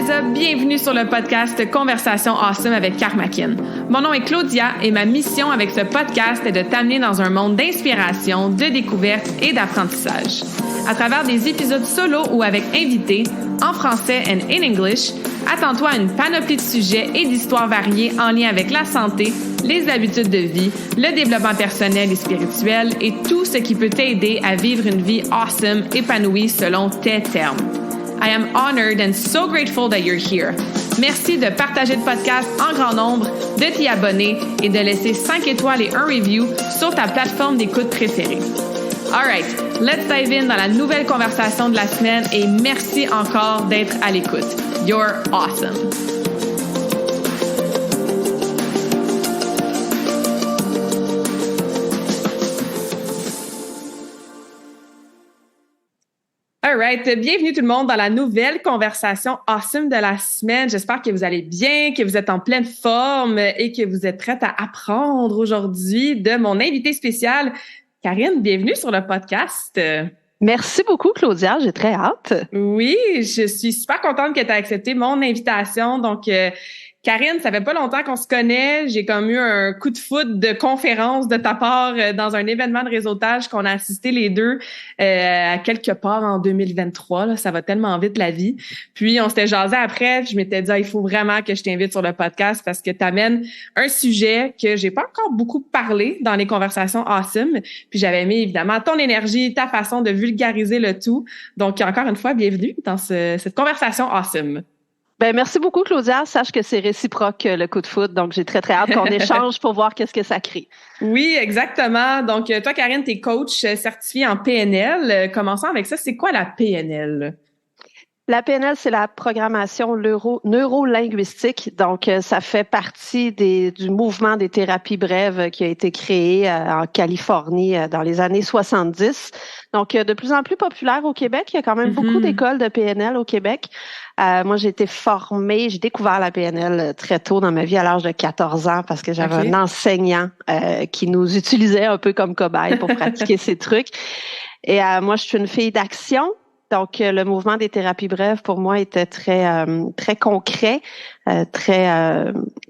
Lisa, bienvenue sur le podcast Conversation Awesome avec Karmakin. Mon nom est Claudia et ma mission avec ce podcast est de t'amener dans un monde d'inspiration, de découverte et d'apprentissage. À travers des épisodes solo ou avec invités, en français and in English, attends-toi à une panoplie de sujets et d'histoires variées en lien avec la santé, les habitudes de vie, le développement personnel et spirituel et tout ce qui peut t'aider à vivre une vie awesome, épanouie selon tes termes. I am honored and so grateful that you're here. Merci de partager le podcast en grand nombre, de t'y abonner et de laisser 5 étoiles et un review sur ta plateforme d'écoute préférée. All right, let's dive in dans la nouvelle conversation de la semaine et merci encore d'être à l'écoute. You're awesome. All right, bienvenue tout le monde dans la nouvelle conversation awesome de la semaine. J'espère que vous allez bien, que vous êtes en pleine forme et que vous êtes prête à apprendre aujourd'hui de mon invité spécial. Karine, bienvenue sur le podcast. Merci beaucoup, Claudia. J'ai très hâte. Oui, je suis super contente que tu aies accepté mon invitation. Donc, Karine, ça fait pas longtemps qu'on se connaît. J'ai comme eu un coup de foudre de conférence de ta part dans un événement de réseautage qu'on a assisté les deux à quelque part en 2023. Là, ça va tellement vite la vie. Puis on s'était jasé après. Je m'étais dit il faut vraiment que je t'invite sur le podcast parce que tu amènes un sujet que j'ai pas encore beaucoup parlé dans les conversations awesome. Puis j'avais aimé évidemment ton énergie, ta façon de vulgariser le tout. Donc encore une fois, bienvenue dans cette conversation awesome. Ben merci beaucoup, Claudia. Sache que c'est réciproque le coup de foudre, donc j'ai très hâte qu'on échange pour voir qu'est-ce que ça crée. Oui, exactement. Donc toi, Karine, t'es coach certifiée en PNL. Commençons avec ça. C'est quoi la PNL? La PNL, c'est la programmation neuro-linguistique. Donc, ça fait partie du mouvement des thérapies brèves qui a été créé en Californie dans les années 70. Donc, de plus en plus populaire au Québec. Il y a quand même beaucoup d'écoles de PNL au Québec. Moi, j'ai été formée, j'ai découvert la PNL très tôt dans ma vie à l'âge de 14 ans parce que j'avais un enseignant qui nous utilisait un peu comme cobaye pour pratiquer ces trucs. Et moi, je suis une fille d'action. Donc, le mouvement des thérapies brèves, pour moi, était très concret,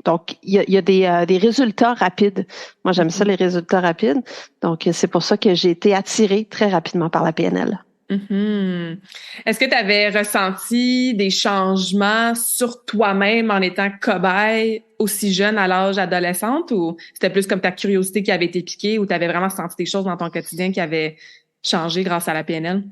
donc, il y a des résultats rapides. Moi, j'aime ça, les résultats rapides. Donc, c'est pour ça que j'ai été attirée très rapidement par la PNL. Est-ce que tu avais ressenti des changements sur toi-même en étant cobaye aussi jeune à l'âge adolescente ou c'était plus comme ta curiosité qui avait été piquée ou tu avais vraiment senti des choses dans ton quotidien qui avaient changé grâce à la PNL?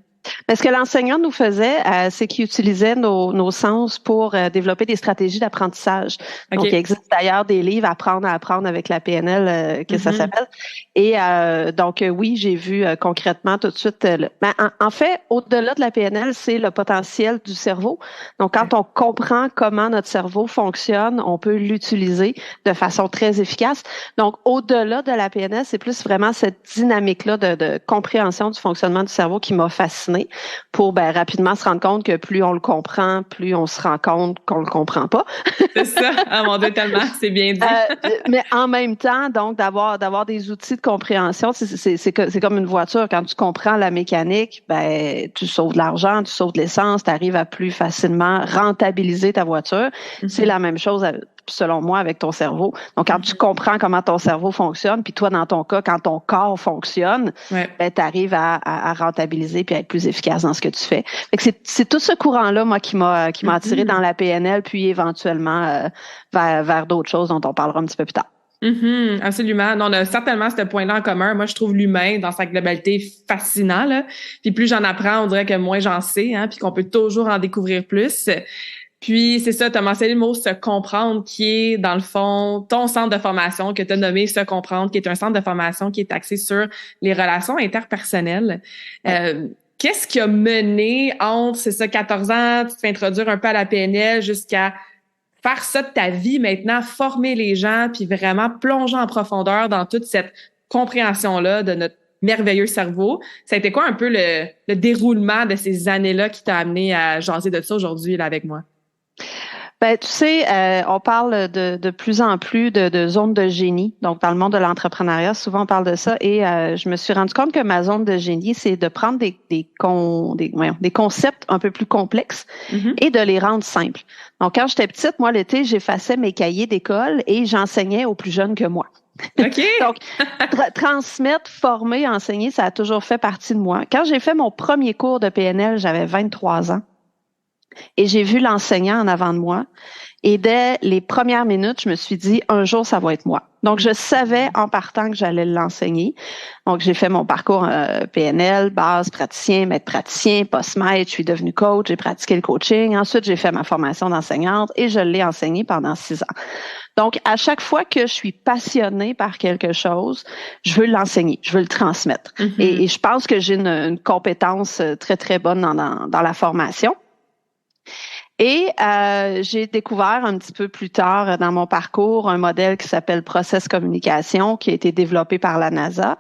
Mais ce que l'enseignant nous faisait, c'est qu'il utilisait nos sens pour développer des stratégies d'apprentissage. Donc, il existe d'ailleurs des livres Apprendre à apprendre avec la PNL que ça s'appelle. Et donc, oui, j'ai vu concrètement tout de suite. En fait, au-delà de la PNL, c'est le potentiel du cerveau. Donc, quand on comprend comment notre cerveau fonctionne, on peut l'utiliser de façon très efficace. Donc, au-delà de la PNL, c'est plus vraiment cette dynamique-là de compréhension du fonctionnement du cerveau qui m'a fascinée pour rapidement se rendre compte que plus on le comprend, plus on se rend compte qu'on le comprend pas. C'est ça. Ah mon Dieu, tellement, c'est bien dit. Mais en même temps, donc, d'avoir des outils de compréhension, c'est comme une voiture. Quand tu comprends la mécanique, tu sauves de l'argent, tu sauves de l'essence, tu arrives à plus facilement rentabiliser ta voiture. C'est la même chose selon moi, avec ton cerveau. Donc, quand tu comprends comment ton cerveau fonctionne, puis toi, dans ton cas, quand ton corps fonctionne, tu arrives à rentabiliser puis à être plus efficace dans ce que tu fais. Fait que c'est tout ce courant-là, moi, qui m'a attiré dans la PNL, puis éventuellement vers d'autres choses dont on parlera un petit peu plus tard. Absolument. Non, on a certainement ce point-là en commun. Moi, je trouve l'humain dans sa globalité fascinant, là. Puis plus j'en apprends, on dirait que moins j'en sais, hein, puis qu'on peut toujours en découvrir plus. Puis, c'est ça, tu as mentionné le mot « se comprendre » qui est, dans le fond, ton centre de formation que tu as nommé « Se comprendre », qui est un centre de formation qui est axé sur les relations interpersonnelles. Qu'est-ce qui a mené entre, c'est ça, 14 ans, tu te fais introduire un peu à la PNL jusqu'à faire ça de ta vie maintenant, former les gens, puis vraiment plonger en profondeur dans toute cette compréhension-là de notre merveilleux cerveau. Ça a été quoi un peu le déroulement de ces années-là qui t'a amené à jaser de ça aujourd'hui là avec moi? Ben, tu sais, on parle de plus en plus de zones de génie. Donc, dans le monde de l'entrepreneuriat, souvent on parle de ça. Et je me suis rendu compte que ma zone de génie, c'est de prendre des concepts un peu plus complexes et de les rendre simples. Donc, quand j'étais petite, moi, l'été, j'effaçais mes cahiers d'école et j'enseignais aux plus jeunes que moi. OK. Donc, transmettre, former, enseigner, ça a toujours fait partie de moi. Quand j'ai fait mon premier cours de PNL, j'avais 23 ans. Et j'ai vu l'enseignant en avant de moi. Et dès les premières minutes, je me suis dit, un jour, ça va être moi. Donc, je savais en partant que j'allais l'enseigner. Donc, j'ai fait mon parcours PNL, base, praticien, maître praticien, post-maître. Je suis devenue coach, j'ai pratiqué le coaching. Ensuite, j'ai fait ma formation d'enseignante et je l'ai enseigné pendant 6 ans. Donc, à chaque fois que je suis passionnée par quelque chose, je veux l'enseigner, je veux le transmettre. Et je pense que j'ai une compétence très, très bonne dans la formation. Et j'ai découvert un petit peu plus tard dans mon parcours un modèle qui s'appelle Process Communication, qui a été développé par la NASA.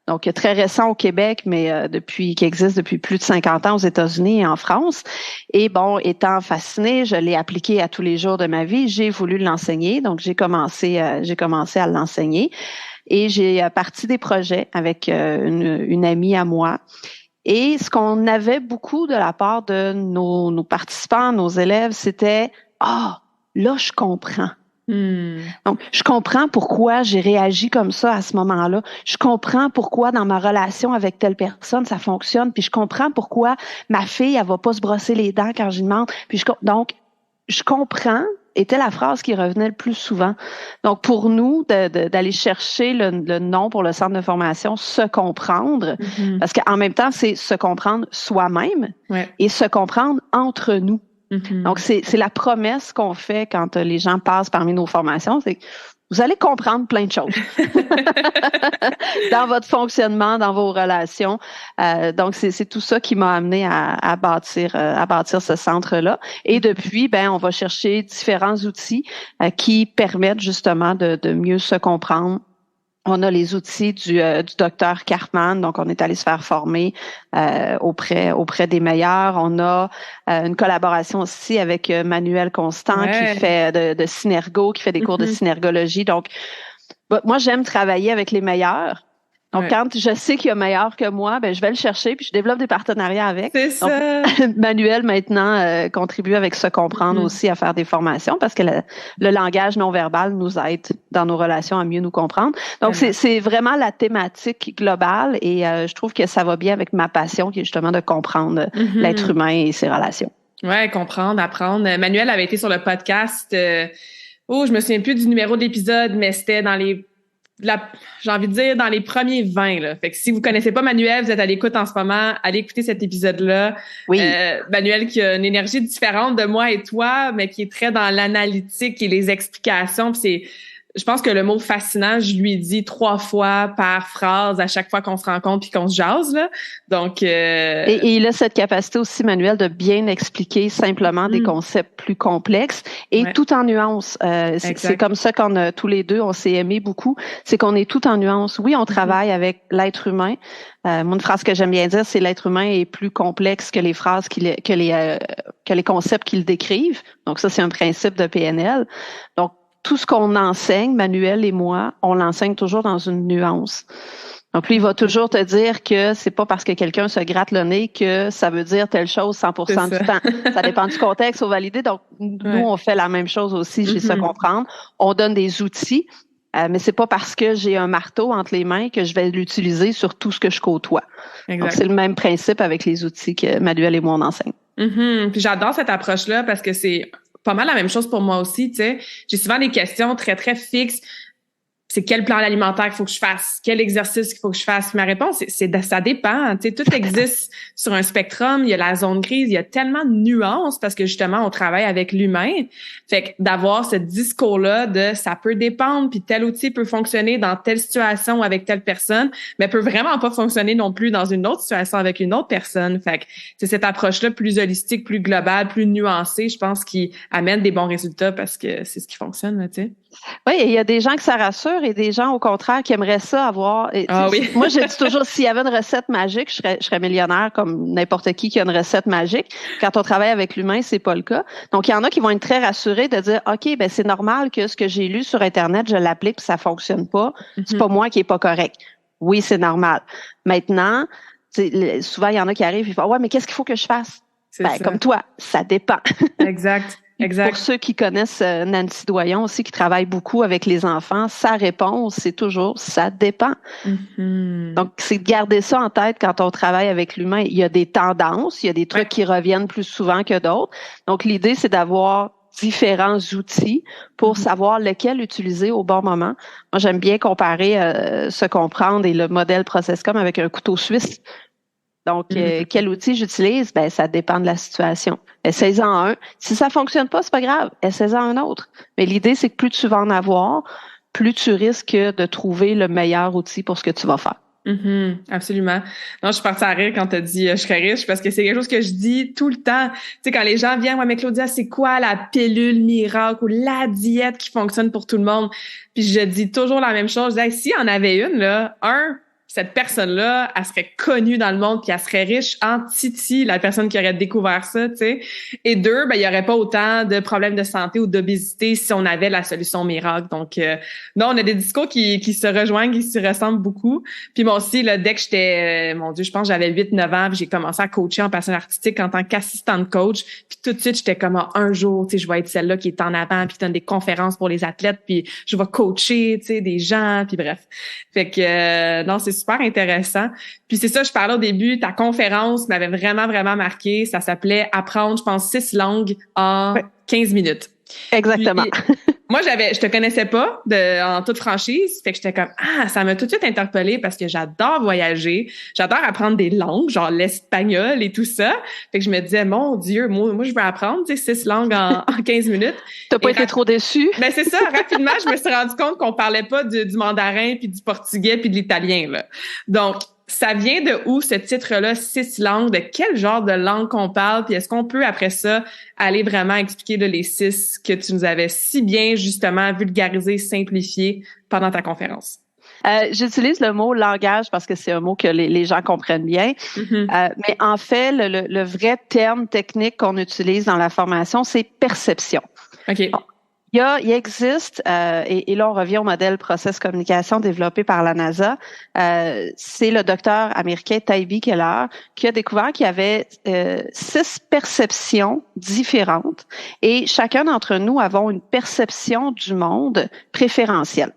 Donc, très récent au Québec, mais qui existe depuis plus de 50 ans aux États-Unis et en France. Et bon, étant fascinée, je l'ai appliqué à tous les jours de ma vie. J'ai voulu l'enseigner, donc j'ai commencé à l'enseigner. Et j'ai parti des projets avec une amie à moi. Et ce qu'on avait beaucoup de la part de nos participants, nos élèves, c'était « Ah, là, je comprends ». Donc, je comprends pourquoi j'ai réagi comme ça à ce moment-là. Je comprends pourquoi dans ma relation avec telle personne, ça fonctionne. Puis je comprends pourquoi ma fille, elle va pas se brosser les dents quand j'y demande. Donc, je comprends était la phrase qui revenait le plus souvent. Donc, pour nous, d'aller chercher le nom pour le centre de formation, se comprendre, parce qu'en même temps, c'est se comprendre soi-même et se comprendre entre nous. Donc, c'est la promesse qu'on fait quand les gens passent parmi nos formations, c'est que vous allez comprendre plein de choses dans votre fonctionnement, dans vos relations. Donc, c'est tout ça qui m'a amené à bâtir ce centre-là. Et depuis, on va chercher différents outils qui permettent justement de mieux se comprendre. On a les outils du docteur Karpman, donc on est allé se faire former auprès des meilleurs. On a une collaboration aussi avec Manuel Constant qui fait de Synergo, qui fait des cours de synergologie. Donc, moi, j'aime travailler avec les meilleurs. Donc, quand je sais qu'il y a meilleur que moi, je vais le chercher puis je développe des partenariats avec. C'est ça. Donc, Manuel, maintenant, contribue avec Se comprendre aussi à faire des formations parce que le langage non verbal nous aide dans nos relations à mieux nous comprendre. Donc, c'est vraiment la thématique globale et je trouve que ça va bien avec ma passion qui est justement de comprendre l'être humain et ses relations. Ouais, comprendre, apprendre. Manuel avait été sur le podcast, je me souviens plus du numéro d'épisode, mais c'était dans j'ai envie de dire dans les premiers 20 là. Fait que si vous connaissez pas Manuel, vous êtes à l'écoute en ce moment, allez écouter cet épisode-là. Oui. Manuel qui a une énergie différente de moi et toi, mais qui est très dans l'analytique et les explications. Puis je pense que le mot fascinant, je lui dis 3 fois par phrase à chaque fois qu'on se rencontre puis qu'on se jase là. Donc et il a cette capacité aussi, Manuel, de bien expliquer simplement des concepts plus complexes et tout en nuances. C'est comme ça qu'on a tous les deux, on s'est aimés beaucoup. C'est qu'on est tout en nuances. Oui, on travaille avec l'être humain. Moi, une phrase que j'aime bien dire, c'est l'être humain est plus complexe que les phrases que les concepts qu'il décrivent. Donc ça, c'est un principe de PNL. Donc tout ce qu'on enseigne, Manuel et moi, on l'enseigne toujours dans une nuance. Donc, lui, il va toujours te dire que c'est pas parce que quelqu'un se gratte le nez que ça veut dire telle chose 100% du temps. Ça dépend du contexte, faut valider. Donc, nous, on fait la même chose aussi chez Se comprendre. On donne des outils, mais c'est pas parce que j'ai un marteau entre les mains que je vais l'utiliser sur tout ce que je côtoie. Exact. Donc, c'est le même principe avec les outils que Manuel et moi, on enseigne. Puis j'adore cette approche-là parce que c'est pas mal la même chose pour moi aussi, tu sais. J'ai souvent des questions très, très fixes. C'est quel plan alimentaire qu'il faut que je fasse? Quel exercice qu'il faut que je fasse? Ma réponse, ça dépend. Tu sais, tout existe sur un spectrum. Il y a la zone grise. Il y a tellement de nuances parce que justement, on travaille avec l'humain. Fait que d'avoir ce discours-là de ça peut dépendre puis tel outil peut fonctionner dans telle situation avec telle personne, mais peut vraiment pas fonctionner non plus dans une autre situation avec une autre personne. Fait que c'est cette approche-là plus holistique, plus globale, plus nuancée, je pense, qui amène des bons résultats parce que c'est ce qui fonctionne, tu sais. Oui, il y a des gens que ça rassure et des gens, au contraire, qui aimeraient ça avoir. Ah oui. Moi, je dis toujours, s'il y avait une recette magique, je serais millionnaire comme n'importe qui a une recette magique. Quand on travaille avec l'humain, c'est pas le cas. Donc, il y en a qui vont être très rassurés de dire, OK, ben c'est normal que ce que j'ai lu sur Internet, je l'applique puis ça fonctionne pas. C'est pas moi qui est pas correct. Oui, c'est normal. Maintenant, souvent, il y en a qui arrivent et font, ouais, mais qu'est-ce qu'il faut que je fasse? Ben, comme toi, ça dépend. Exact. Exact. Pour ceux qui connaissent Nancy Doyon aussi, qui travaille beaucoup avec les enfants, sa réponse, c'est toujours « ça dépend ». Donc, c'est de garder ça en tête quand on travaille avec l'humain. Il y a des tendances, il y a des trucs qui reviennent plus souvent que d'autres. Donc, l'idée, c'est d'avoir différents outils pour savoir lequel utiliser au bon moment. Moi, j'aime bien comparer se comprendre et le modèle Processcom avec un couteau suisse. Donc, quel outil j'utilise? Ben, ça dépend de la situation. Essaye-en un. Si ça fonctionne pas, c'est pas grave. Essaye-en un autre. Mais l'idée, c'est que plus tu vas en avoir, plus tu risques de trouver le meilleur outil pour ce que tu vas faire. Absolument. Non, je suis partie à rire quand t'as dit je serais riche parce que c'est quelque chose que je dis tout le temps. Tu sais, quand les gens viennent, ouais, mais Claudia, c'est quoi la pilule miracle ou la diète qui fonctionne pour tout le monde? Puis je dis toujours la même chose. Je dis, hey, s'il y en avait une, là, cette personne-là, elle serait connue dans le monde puis elle serait riche en titi, la personne qui aurait découvert ça, tu sais. Et deux, ben il y aurait pas autant de problèmes de santé ou d'obésité si on avait la solution miracle. Donc non, on a des discours qui se rejoignent, qui se ressemblent beaucoup. Puis moi aussi, là, dès que j'étais mon Dieu, je pense que j'avais 8-9 ans, puis j'ai commencé à coacher en personne artistique en tant qu'assistante coach. Puis tout de suite, j'étais comme un jour, tu sais, je vais être celle-là qui est en avant puis qui donne des conférences pour les athlètes, puis je vais coacher, tu sais, des gens, puis bref. Fait que non, c'est super intéressant. Puis c'est ça, je parlais au début, ta conférence m'avait vraiment, vraiment marqué. Ça s'appelait « Apprendre, je pense, 6 langues en 15 minutes ». Exactement. Puis, moi, je te connaissais pas en toute franchise. Fait que j'étais comme, ça m'a tout de suite interpellée parce que j'adore voyager. J'adore apprendre des langues, genre l'espagnol et tout ça. Fait que je me disais, mon Dieu, moi, je veux apprendre, tu sais, 6 langues en 15 minutes. T'as pas été trop déçu? Ben, c'est ça. Rapidement, je me suis rendu compte qu'on parlait pas du mandarin puis du portugais puis de l'italien, là. Donc, ça vient de où ce titre-là, 6 langues? De quel genre de langue qu'on parle? Puis est-ce qu'on peut, après ça, aller vraiment expliquer les 6 que tu nous avais si bien, justement, vulgarisé, simplifié pendant ta conférence? J'utilise le mot langage parce que c'est un mot que les gens comprennent bien. Mais en fait, le vrai terme technique qu'on utilise dans la formation, c'est perception. OK. Bon. Il existe, et là on revient au modèle process communication développé par la NASA, c'est le docteur américain Tybee Keller qui a découvert qu'il y avait 6 perceptions différentes et chacun d'entre nous avons une perception du monde préférentielle.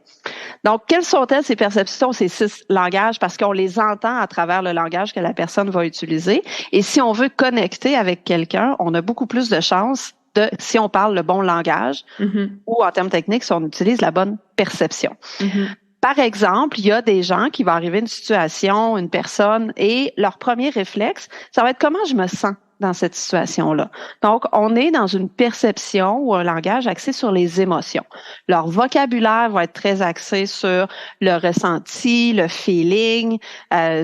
Donc, quelles sont-elles ces perceptions, ces 6 langages? Parce qu'on les entend à travers le langage que la personne va utiliser. Et si on veut connecter avec quelqu'un, on a beaucoup plus de chances si on parle le bon langage ou en termes techniques, si on utilise la bonne perception. Par exemple, il y a des gens qui vont arriver à une situation, une personne, et leur premier réflexe, ça va être comment je me sens dans cette situation-là. Donc, on est dans une perception ou un langage axé sur les émotions. Leur vocabulaire va être très axé sur le ressenti, le feeling,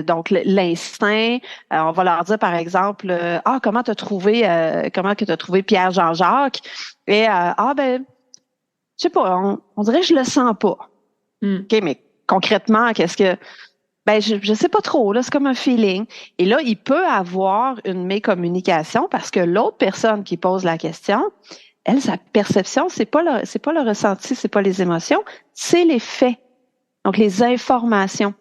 donc l'instinct. On va leur dire, par exemple, comment t'as trouvé Pierre Jean-Jacques? Et ben, je sais pas, on dirait que je le sens pas. OK, mais concrètement, qu'est-ce que... Ben, je sais pas trop, là, c'est comme un feeling. Et là, il peut avoir une mécommunication parce que l'autre personne qui pose la question, elle, sa perception, c'est pas le ressenti, c'est pas les émotions, c'est les faits. Donc, les informations.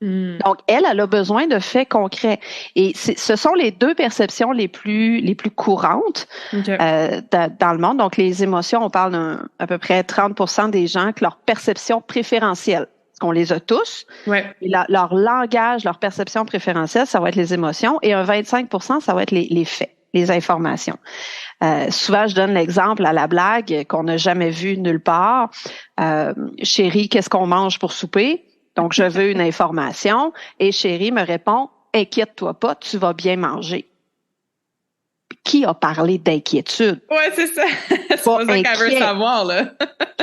Donc, elle a besoin de faits concrets. Et ce sont les 2 perceptions les plus courantes dans le monde. Donc, les émotions, on parle d'à peu près 30% des gens que leur perception préférentielle. Qu'on les a tous. Ouais. Et leur langage, leur perception préférentielle, ça va être les émotions. Et un 25%, ça va être les faits, les informations. Souvent, je donne l'exemple à la blague qu'on n'a jamais vu nulle part. Chérie, qu'est-ce qu'on mange pour souper? Donc, je veux une information. Et chérie me répond, inquiète-toi pas, tu vas bien manger. Qui a parlé d'inquiétude? Ouais, c'est ça. C'est pas ça qu'elle veut savoir, là.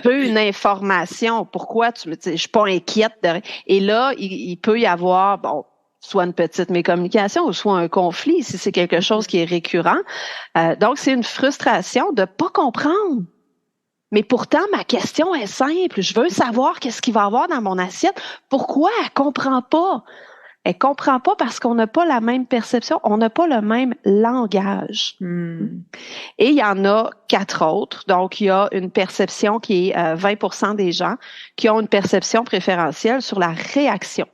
Je veux une information. Pourquoi tu me dis, je suis pas inquiète de rien. Et là, il peut y avoir, soit une petite mécommunication ou soit un conflit si c'est quelque chose qui est récurrent. Donc, c'est une frustration de pas comprendre. Mais pourtant, ma question est simple. Je veux savoir qu'est-ce qu'il va y avoir dans mon assiette. Pourquoi elle comprend pas? Elle comprend pas parce qu'on n'a pas la même perception, on n'a pas le même langage. Et il y en a 4 autres. Donc, il y a une perception qui est 20% des gens qui ont une perception préférentielle sur la réaction.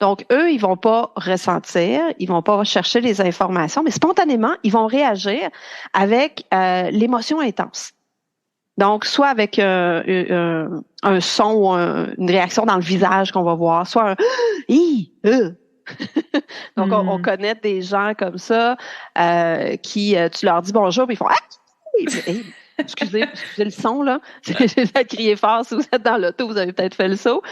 Donc, eux, ils vont pas ressentir, ils vont pas chercher les informations, mais spontanément, ils vont réagir avec l'émotion intense. Donc, soit avec un son ou une réaction dans le visage qu'on va voir, soit un « hi, Donc, on connaît des gens comme ça qui, tu leur dis bonjour, puis ils font « ah! » Excusez le son, là. J'ai crié fort. Si vous êtes dans l'auto, vous avez peut-être fait le saut.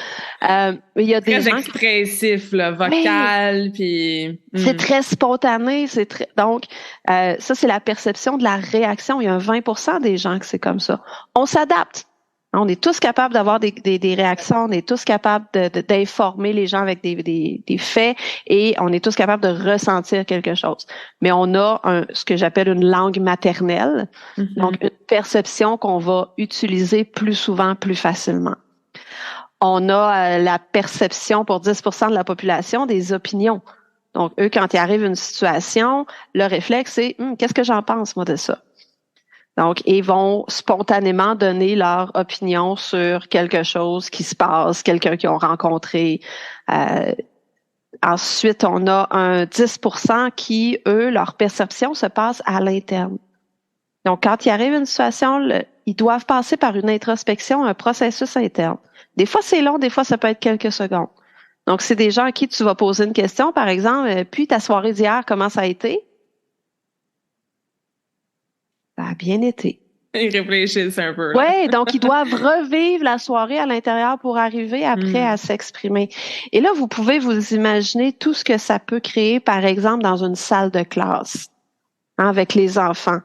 Mais il y a des gens expressif, là, vocal, puis... C'est très spontané. Donc, ça, c'est la perception de la réaction. Il y a 20% des gens que c'est comme ça. On s'adapte. On est tous capables d'avoir des réactions, on est tous capables d'informer les gens avec des faits et on est tous capables de ressentir quelque chose. Mais on a ce que j'appelle une langue maternelle, donc une perception qu'on va utiliser plus souvent, plus facilement. On a la perception pour 10% de la population des opinions. Donc, eux, quand il arrive une situation, le réflexe, c'est « qu'est-ce que j'en pense, moi, de ça? » Donc, ils vont spontanément donner leur opinion sur quelque chose qui se passe, quelqu'un qu'ils ont rencontré. Ensuite, on a un 10% qui, eux, leur perception se passe à l'interne. Donc, quand il arrive une situation, ils doivent passer par une introspection, un processus interne. Des fois, c'est long, des fois, ça peut être quelques secondes. Donc, c'est des gens à qui tu vas poser une question, par exemple, puis ta soirée d'hier, comment ça a été? Ça a bien été. Ils réfléchissent un peu. Oui, donc ils doivent revivre la soirée à l'intérieur pour arriver après à s'exprimer. Et là, vous pouvez vous imaginer tout ce que ça peut créer, par exemple, dans une salle de classe, avec les enfants.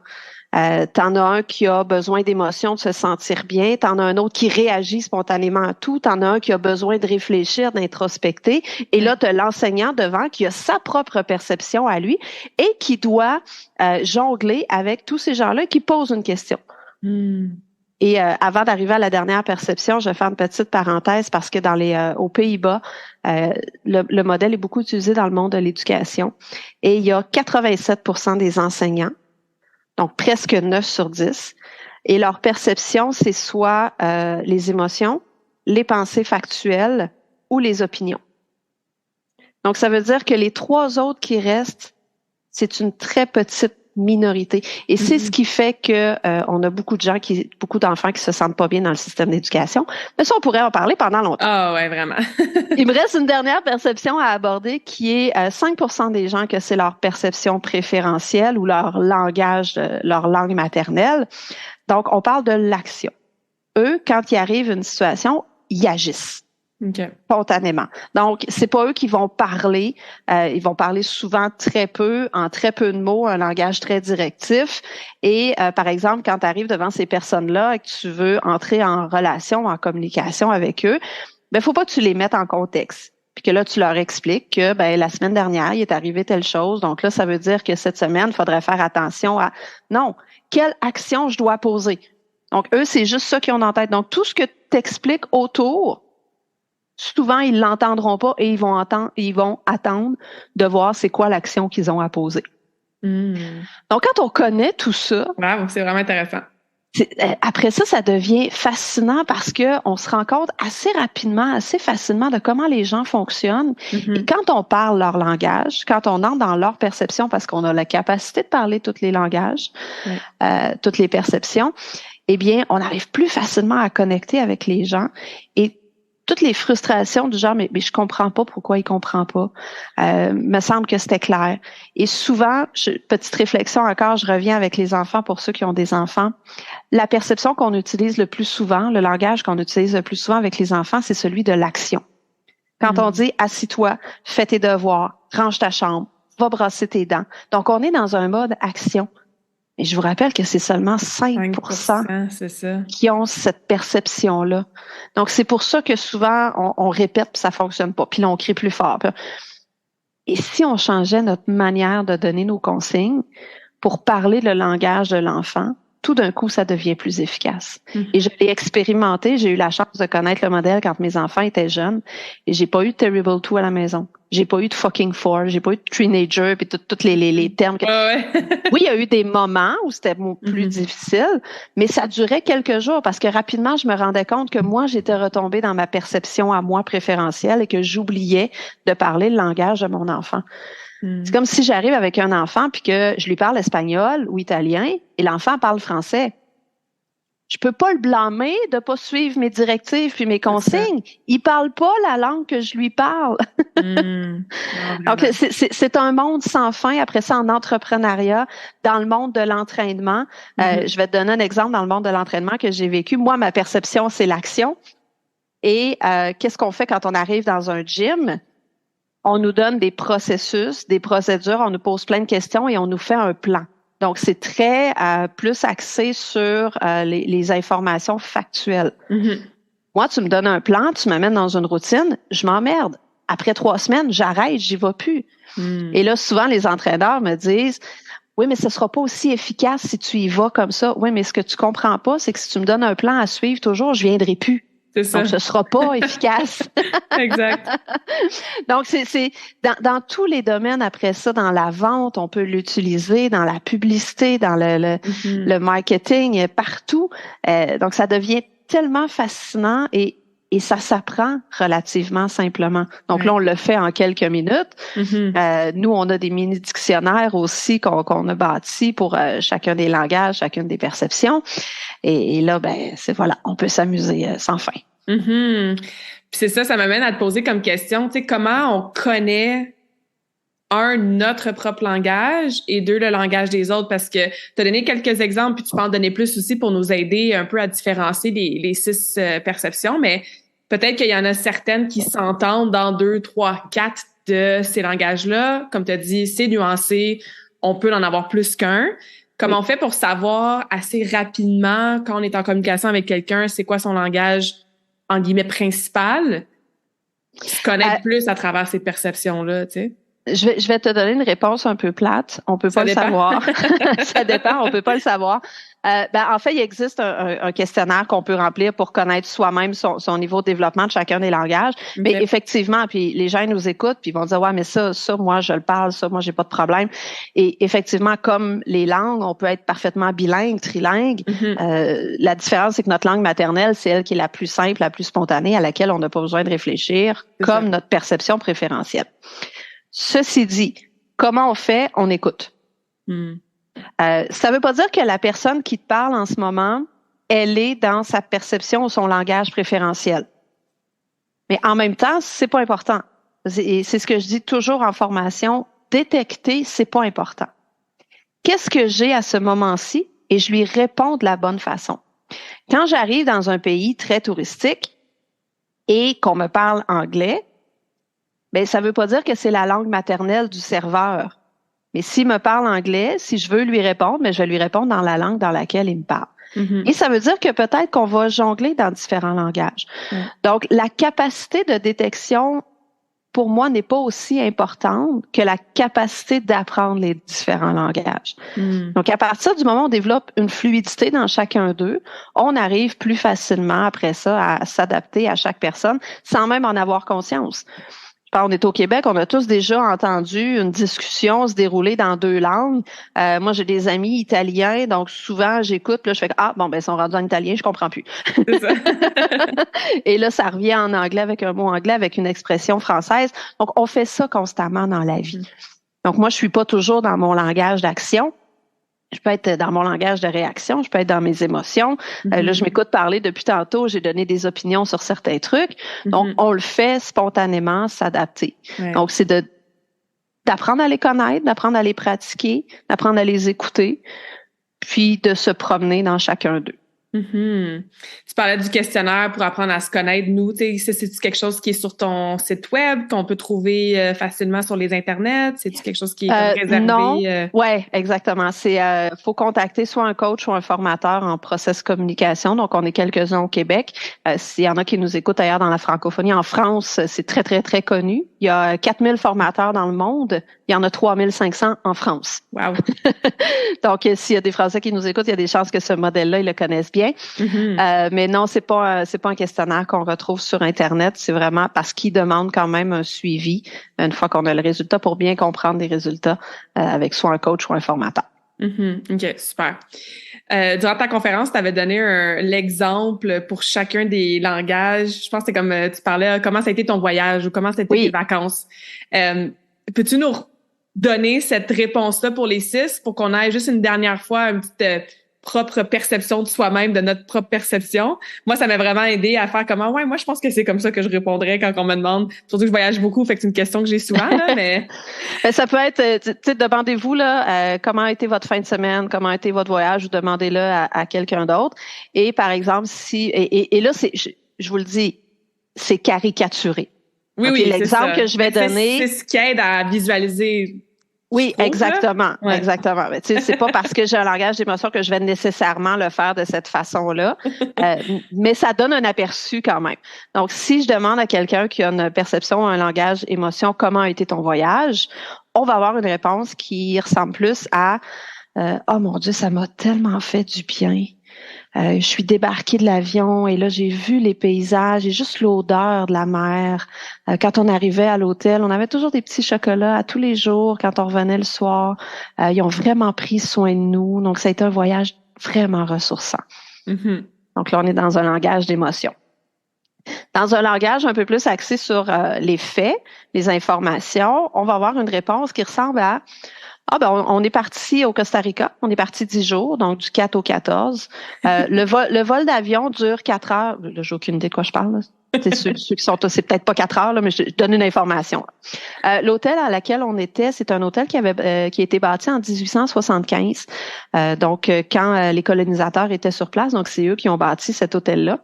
T'en as un qui a besoin d'émotions, de se sentir bien. T'en as un autre qui réagit spontanément à tout. T'en as un qui a besoin de réfléchir, d'introspecter. Et là, t'as l'enseignant devant qui a sa propre perception à lui et qui doit jongler avec tous ces gens-là qui posent une question. Et avant d'arriver à la dernière perception, je vais faire une petite parenthèse parce que aux Pays-Bas, le modèle est beaucoup utilisé dans le monde de l'éducation. Et il y a 87% des enseignants, donc presque 9 sur 10. Et leur perception, c'est soit les émotions, les pensées factuelles ou les opinions. Donc, ça veut dire que les 3 autres qui restent, c'est une très petite minorité. Et c'est ce qui fait que on a beaucoup d'enfants qui se sentent pas bien dans le système d'éducation. Mais ça, on pourrait en parler pendant longtemps. Ah ouais, vraiment. Il me reste une dernière perception à aborder qui est 5% des gens que c'est leur perception préférentielle ou leur langage, leur langue maternelle. Donc, on parle de l'action. Eux, quand il arrive une situation, ils agissent. Okay. Spontanément. Donc, c'est pas eux qui vont parler. Ils vont parler souvent très peu, en très peu de mots, un langage très directif. Et par exemple, quand tu arrives devant ces personnes-là et que tu veux entrer en relation, en communication avec eux, ben faut pas que tu les mettes en contexte. Puis que là, tu leur expliques que la semaine dernière, il est arrivé telle chose. Donc là, ça veut dire que cette semaine, il faudrait faire attention à non, quelle action je dois poser. Donc, eux, c'est juste ça qu'ils ont en tête. Donc, tout ce que tu expliques autour, souvent, ils l'entendront pas et ils vont attendre de voir c'est quoi l'action qu'ils ont à poser. Donc, quand on connaît tout ça... Bravo, c'est vraiment intéressant. Après ça, ça devient fascinant parce que on se rend compte assez rapidement, assez facilement de comment les gens fonctionnent. Et quand on parle leur langage, quand on entre dans leur perception, parce qu'on a la capacité de parler tous les langages, toutes les perceptions, eh bien, on arrive plus facilement à connecter avec les gens et toutes les frustrations du genre, mais je comprends pas pourquoi il comprend pas. Me semble que c'était clair. Et souvent, petite réflexion encore, je reviens avec les enfants pour ceux qui ont des enfants. La perception qu'on utilise le plus souvent, le langage qu'on utilise le plus souvent avec les enfants, c'est celui de l'action. Quand on dit assis-toi, fais tes devoirs, range ta chambre, va brosser tes dents. Donc, on est dans un mode action. Et je vous rappelle que c'est seulement 5% c'est ça, qui ont cette perception-là. Donc, c'est pour ça que souvent, on répète puis ça fonctionne pas. Puis là, on crie plus fort. Et si on changeait notre manière de donner nos consignes pour parler le langage de l'enfant, tout d'un coup, ça devient plus efficace. Et je l'ai expérimenté. J'ai eu la chance de connaître le modèle quand mes enfants étaient jeunes. Et j'ai pas eu de Terrible 2 à la maison. J'ai pas eu de fucking 4. J'ai pas eu de Teenager puis tous les termes. Oui, il y a eu des moments où c'était plus difficile, mais ça durait quelques jours parce que rapidement, je me rendais compte que moi, j'étais retombée dans ma perception à moi préférentielle et que j'oubliais de parler le langage de mon enfant. C'est comme si j'arrive avec un enfant puis que je lui parle espagnol ou italien et l'enfant parle français. Je peux pas le blâmer de pas suivre mes directives puis mes consignes. Il parle pas la langue que je lui parle. Donc, c'est un monde sans fin. Après ça, en entrepreneuriat, dans le monde de l'entraînement, je vais te donner un exemple dans le monde de l'entraînement que j'ai vécu. Moi, ma perception, c'est l'action. Et qu'est-ce qu'on fait quand on arrive dans un gym? On nous donne des processus, des procédures, on nous pose plein de questions et on nous fait un plan. Donc, c'est très plus axé sur les informations factuelles. Moi, tu me donnes un plan, tu m'amènes dans une routine, je m'emmerde. Après 3 semaines, j'arrête, j'y vais plus. Et là, souvent, les entraîneurs me disent, oui, mais ce sera pas aussi efficace si tu y vas comme ça. Oui, mais ce que tu comprends pas, c'est que si tu me donnes un plan à suivre toujours, je viendrai plus. C'est ça. Donc, ce sera pas efficace. Exact. Donc, c'est dans tous les domaines après ça, dans la vente, on peut l'utiliser, dans la publicité, dans le marketing, partout. Donc, ça devient tellement fascinant et ça s'apprend relativement simplement. Donc là, on le fait en quelques minutes. Nous, on a des mini-dictionnaires aussi qu'on a bâtis pour chacun des langages, chacune des perceptions. Et là, voilà, on peut s'amuser sans fin. Puis c'est ça m'amène à te poser comme question, tu sais, comment on connaît notre propre langage et 2, le langage des autres, parce que tu as donné quelques exemples, puis tu peux en donner plus aussi pour nous aider un peu à différencier les 6 perceptions, mais peut-être qu'il y en a certaines qui s'entendent dans 2, 3, 4 de ces langages-là. Comme tu as dit, c'est nuancé, on peut en avoir plus qu'un. Comment on fait pour savoir assez rapidement, quand on est en communication avec quelqu'un, c'est quoi son langage, en guillemets, principal, se connaître plus à travers ces perceptions-là, tu sais? Je vais te donner une réponse un peu plate. On peut pas le savoir. Ça dépend, on peut pas le savoir. En fait, il existe un questionnaire qu'on peut remplir pour connaître soi-même son niveau de développement de chacun des langages. Okay. Mais effectivement, puis les gens nous écoutent puis ils vont dire ouais, mais ça moi je le parle, ça moi j'ai pas de problème. Et effectivement, comme les langues, on peut être parfaitement bilingue, trilingue. La différence c'est que notre langue maternelle, c'est elle qui est la plus simple, la plus spontanée, à laquelle on n'a pas besoin de réfléchir, comme notre perception préférentielle. Ceci dit, comment on fait? On écoute. Ça veut pas dire que la personne qui te parle en ce moment, elle est dans sa perception ou son langage préférentiel. Mais en même temps, c'est pas important. C'est ce que je dis toujours en formation. Détecter, c'est pas important. Qu'est-ce que j'ai à ce moment-ci? Et je lui réponds de la bonne façon. Quand j'arrive dans un pays très touristique et qu'on me parle anglais, ça veut pas dire que c'est la langue maternelle du serveur. Mais s'il me parle anglais, si je veux lui répondre, je vais lui répondre dans la langue dans laquelle il me parle. Et ça veut dire que peut-être qu'on va jongler dans différents langages. Donc, la capacité de détection, pour moi, n'est pas aussi importante que la capacité d'apprendre les différents langages. Donc, à partir du moment où on développe une fluidité dans chacun d'eux, on arrive plus facilement après ça à s'adapter à chaque personne sans même en avoir conscience. Quand on est au Québec, on a tous déjà entendu une discussion se dérouler dans 2 langues. Moi, j'ai des amis italiens, donc souvent j'écoute, là, je fais ils sont rendus en italien, je comprends plus. C'est ça. Et là, ça revient en anglais avec un mot anglais, avec une expression française. Donc, on fait ça constamment dans la vie. Donc, moi, je suis pas toujours dans mon langage d'action. Je peux être dans mon langage de réaction, je peux être dans mes émotions. Là, je m'écoute parler depuis tantôt, j'ai donné des opinions sur certains trucs. Donc, on le fait spontanément, s'adapter. Donc, c'est d'apprendre à les connaître, d'apprendre à les pratiquer, d'apprendre à les écouter, puis de se promener dans chacun d'eux. Mm-hmm. Tu parlais du questionnaire pour apprendre à se connaître. Nous, c'est-tu quelque chose qui est sur ton site web, qu'on peut trouver facilement sur les internets? C'est-tu quelque chose qui est comme réservé? Non. Ouais, exactement. Faut contacter soit un coach ou un formateur en process communication. Donc, on est quelques-uns au Québec. S'il y en a qui nous écoutent ailleurs dans la francophonie, en France, c'est très, très, très connu. Il y a 4000 formateurs dans le monde. Il y en a 3500 en France. Wow. Donc, s'il y a des Français qui nous écoutent, il y a des chances que ce modèle-là, ils le connaissent bien. Mm-hmm. Mais non, c'est pas un questionnaire qu'on retrouve sur Internet. C'est vraiment parce qu'il demande quand même un suivi une fois qu'on a le résultat pour bien comprendre les résultats avec soit un coach ou un formateur. Mm-hmm. OK, super. Durant ta conférence, tu avais donné l'exemple pour chacun des langages. Je pense que c'est comme tu parlais comment ça a été ton voyage ou comment ça a été tes vacances. Peux-tu nous donner cette réponse-là pour les 6 pour qu'on ait juste une dernière fois une petite propre perception de soi-même, de notre propre perception? Moi, ça m'a vraiment aidé à faire comment, ouais, moi, je pense que c'est comme ça que je répondrais quand on me demande. Surtout que je voyage beaucoup, fait que c'est une question que j'ai souvent, là, mais... Ça peut être, tu sais, demandez-vous, là, comment a été votre fin de semaine, comment a été votre voyage, ou demandez-le à quelqu'un d'autre. Et par exemple, et là, je vous le dis, c'est caricaturé. Oui, okay, l'exemple que je vais donner. C'est ce qui aide à visualiser. Oui, exactement, exactement. Mais tu sais, c'est pas parce que j'ai un langage d'émotion que je vais nécessairement le faire de cette façon-là, mais ça donne un aperçu quand même. Donc, si je demande à quelqu'un qui a une perception, un langage émotion, comment a été ton voyage, on va avoir une réponse qui ressemble plus à oh mon Dieu, ça m'a tellement fait du bien. Je suis débarquée de l'avion et là, j'ai vu les paysages et juste l'odeur de la mer. Quand on arrivait à l'hôtel, on avait toujours des petits chocolats à tous les jours quand on revenait le soir. Ils ont vraiment pris soin de nous. Donc, ça a été un voyage vraiment ressourçant. Mm-hmm. Donc là, on est dans un langage d'émotion. Dans un langage un peu plus axé sur les faits, les informations, on va avoir une réponse qui ressemble à on est parti au Costa Rica. On est parti 10 jours, donc du 4 au 14. Le vol d'avion dure 4 heures. Là, j'ai aucune idée de quoi je parle. C'est ceux qui sont, c'est peut-être pas 4 heures, là, mais je donne une information. L'hôtel à laquelle on était, c'est un hôtel qui a été bâti en 1875. Donc, quand les colonisateurs étaient sur place, donc c'est eux qui ont bâti cet hôtel-là.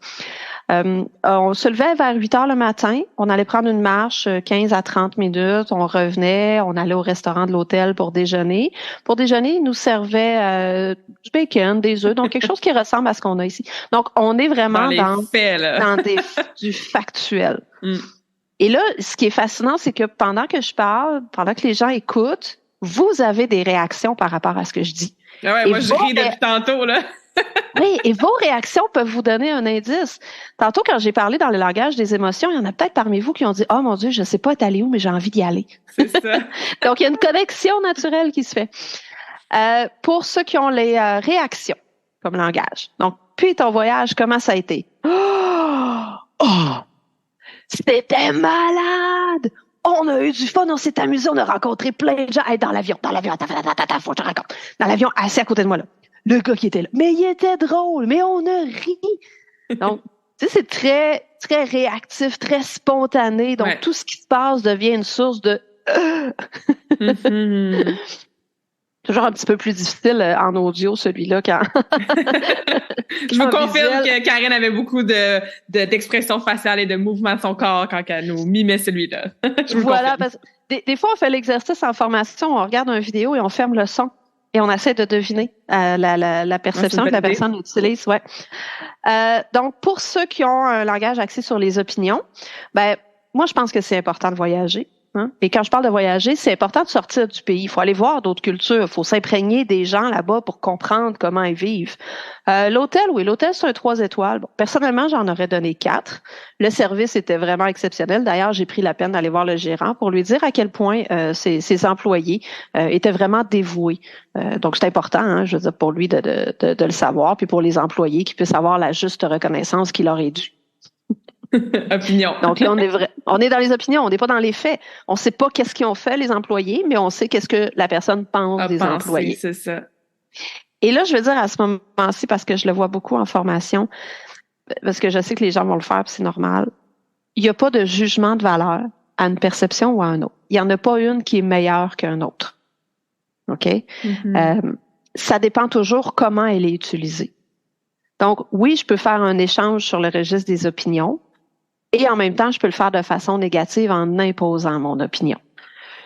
On se levait vers 8 heures le matin. On allait prendre une marche 15 à 30 minutes. On revenait. On allait au restaurant de l'hôtel pour déjeuner. Pour déjeuner, ils nous servaient du bacon, des œufs, donc quelque chose qui ressemble à ce qu'on a ici. Donc, on est vraiment dans du factuel. Mm. Et là, ce qui est fascinant, c'est que pendant que je parle, pendant que les gens écoutent, vous avez des réactions par rapport à ce que je dis. Ah ouais, moi, je ris depuis tantôt, là. Oui, et vos réactions peuvent vous donner un indice. Tantôt, quand j'ai parlé dans le langage des émotions, il y en a peut-être parmi vous qui ont dit « Oh mon Dieu, je ne sais pas être allé où, mais j'ai envie d'y aller. » C'est ça. Donc, il y a une connexion naturelle qui se fait. Pour ceux qui ont les réactions comme langage. Donc, puis ton voyage, comment ça a été? Oh! C'était malade! On a eu du fun, on s'est amusé, on a rencontré plein de gens. Hey, dans l'avion, attends, faut que je raconte. Dans l'avion, assis à côté de moi, là. Le gars qui était là. Mais il était drôle, mais on a ri. Donc, tu sais, c'est très, très réactif, très spontané. Donc, tout ce qui se passe devient une source de... Mm-hmm. Toujours un petit peu plus difficile en audio, celui-là, quand... Je vous confirme que Karen avait beaucoup d'expressions faciales et de mouvements de son corps quand elle nous mimait celui-là. Voilà, parce que des fois, on fait l'exercice en formation, on regarde une vidéo et on ferme le son. Et on essaie de deviner la perception que la personne utilise. Ouais. Donc, pour ceux qui ont un langage axé sur les opinions, moi, je pense que c'est important de voyager. Hein? Et quand je parle de voyager, c'est important de sortir du pays. Il faut aller voir d'autres cultures. Il faut s'imprégner des gens là-bas pour comprendre comment ils vivent. L'hôtel, c'est un 3 étoiles. Bon, personnellement, j'en aurais donné 4. Le service était vraiment exceptionnel. D'ailleurs, j'ai pris la peine d'aller voir le gérant pour lui dire à quel point ses employés étaient vraiment dévoués. Donc, c'est important, hein, je veux dire, pour lui de le savoir, puis pour les employés qui puissent avoir la juste reconnaissance qu'il leur est due. Opinion. Donc là, on est dans les opinions, on n'est pas dans les faits. On ne sait pas qu'est-ce qu'ils ont fait, les employés, mais on sait qu'est-ce que la personne pense des employés. C'est ça. Et là, je veux dire à ce moment-ci, parce que je le vois beaucoup en formation, parce que je sais que les gens vont le faire, puis c'est normal, il n'y a pas de jugement de valeur à une perception ou à un autre. Il n'y en a pas une qui est meilleure qu'un autre. OK? Mm-hmm. Ça dépend toujours comment elle est utilisée. Donc, oui, je peux faire un échange sur le registre des opinions et en même temps, je peux le faire de façon négative en imposant mon opinion.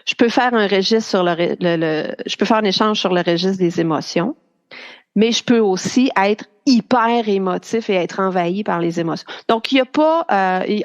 Je peux faire un registre sur je peux faire un échange sur le registre des émotions, mais je peux aussi être hyper émotif et être envahi par les émotions. Donc, il n'y a pas,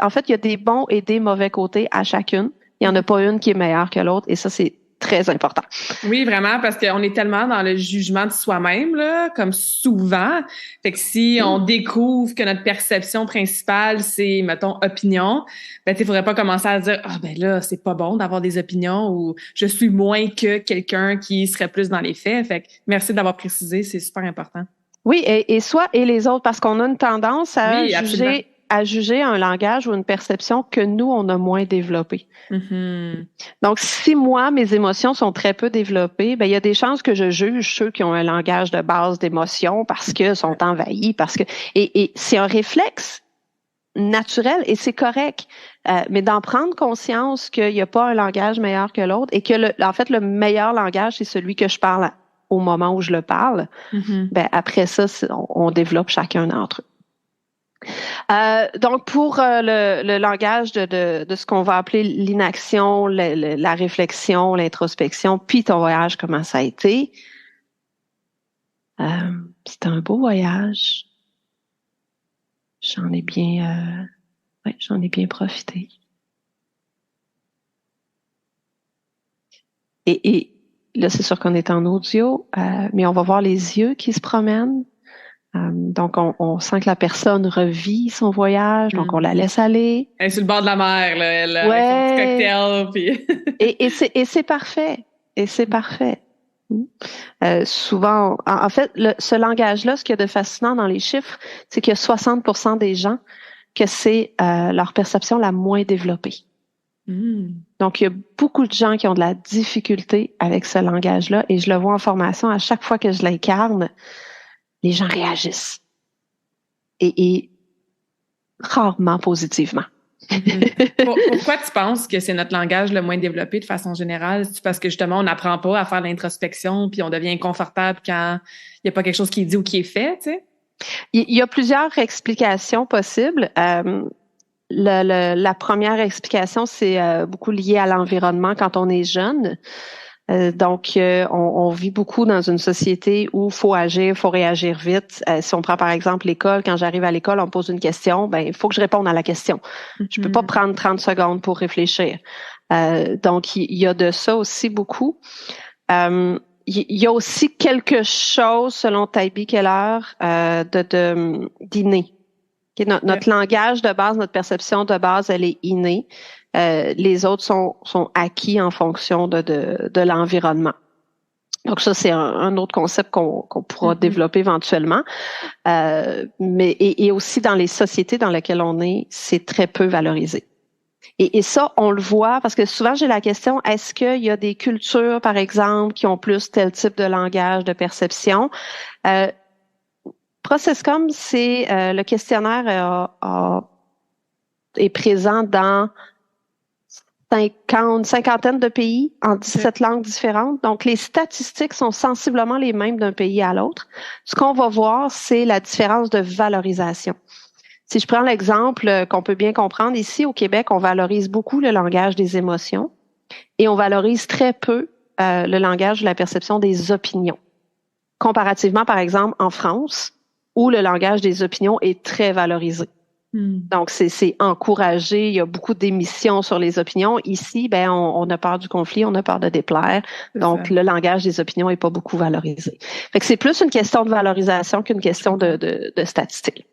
en fait, il y a des bons et des mauvais côtés à chacune. Il n'y en a pas une qui est meilleure que l'autre et ça, c'est très important. Oui, vraiment, parce qu'on est tellement dans le jugement de soi-même, là, comme souvent. Fait que si on découvre que notre perception principale, c'est, mettons, opinion, ben, tu faudrait pas commencer à dire, ben là, c'est pas bon d'avoir des opinions ou je suis moins que quelqu'un qui serait plus dans les faits. Fait que merci d'avoir précisé, c'est super important. Oui, et soi et les autres, parce qu'on a une tendance à absolument. juger un langage ou une perception que nous, on a moins développé. Mm-hmm. Donc, si moi, mes émotions sont très peu développées, ben il y a des chances que je juge ceux qui ont un langage de base d'émotions parce que sont envahis, parce que et c'est un réflexe naturel et c'est correct. Mais d'en prendre conscience qu'il n'y a pas un langage meilleur que l'autre et que en fait, le meilleur langage, c'est celui que je parle au moment où je le parle. Mm-hmm. Ben après ça, on développe chacun d'entre eux. Donc, pour le langage de ce qu'on va appeler l'inaction, la réflexion, l'introspection, puis ton voyage, comment ça a été? C'était un beau voyage. J'en ai bien profité. Et là, c'est sûr qu'on est en audio, mais on va voir les yeux qui se promènent. Donc, on sent que la personne revit son voyage, donc on la laisse aller. Elle est sur le bord de la mer, là, elle a son petit cocktail. Puis... et c'est parfait. Et c'est parfait. Souvent, en fait, ce langage-là, ce qu'il y a de fascinant dans les chiffres, c'est qu'il y a 60% des gens que c'est leur perception la moins développée. Donc, il y a beaucoup de gens qui ont de la difficulté avec ce langage-là et je le vois en formation à chaque fois que je l'incarne. Les gens réagissent. Et rarement positivement. Pourquoi tu penses que c'est notre langage le moins développé de façon générale? C'est parce que justement, on n'apprend pas à faire l'introspection puis on devient inconfortable quand il n'y a pas quelque chose qui est dit ou qui est fait, tu sais? Il y a plusieurs explications possibles. La première explication, c'est beaucoup lié à l'environnement quand on est jeune. Donc, on vit beaucoup dans une société où faut agir, faut réagir vite. Si on prend par exemple l'école, quand j'arrive à l'école, on me pose une question, ben il faut que je réponde à la question. Je peux pas prendre 30 secondes pour réfléchir. Donc, il y a de ça aussi beaucoup. Il y a aussi quelque chose, selon Taibi Keller, d'inné. Okay, notre langage de base, notre perception de base, elle est innée. Les autres sont acquis en fonction de l'environnement. Donc ça, c'est un autre concept qu'on pourra développer éventuellement. Mais aussi dans les sociétés dans lesquelles on est, c'est très peu valorisé. Et ça, on le voit parce que souvent j'ai la question, est-ce qu'il y a des cultures, par exemple, qui ont plus tel type de langage, de perception? Processcom, c'est le questionnaire est présent dans cinquantaine de pays en 17 langues différentes. Donc, les statistiques sont sensiblement les mêmes d'un pays à l'autre. Ce qu'on va voir, c'est la différence de valorisation. Si je prends l'exemple qu'on peut bien comprendre, ici au Québec, on valorise beaucoup le langage des émotions et on valorise très peu le langage de la perception des opinions. Comparativement, par exemple, en France, où le langage des opinions est très valorisé. Donc, c'est encouragé. Il y a beaucoup d'émissions sur les opinions. Ici, ben, on a peur du conflit, on a peur de déplaire. Donc, le langage des opinions est pas beaucoup valorisé. Fait que c'est plus une question de valorisation qu'une question de statistique.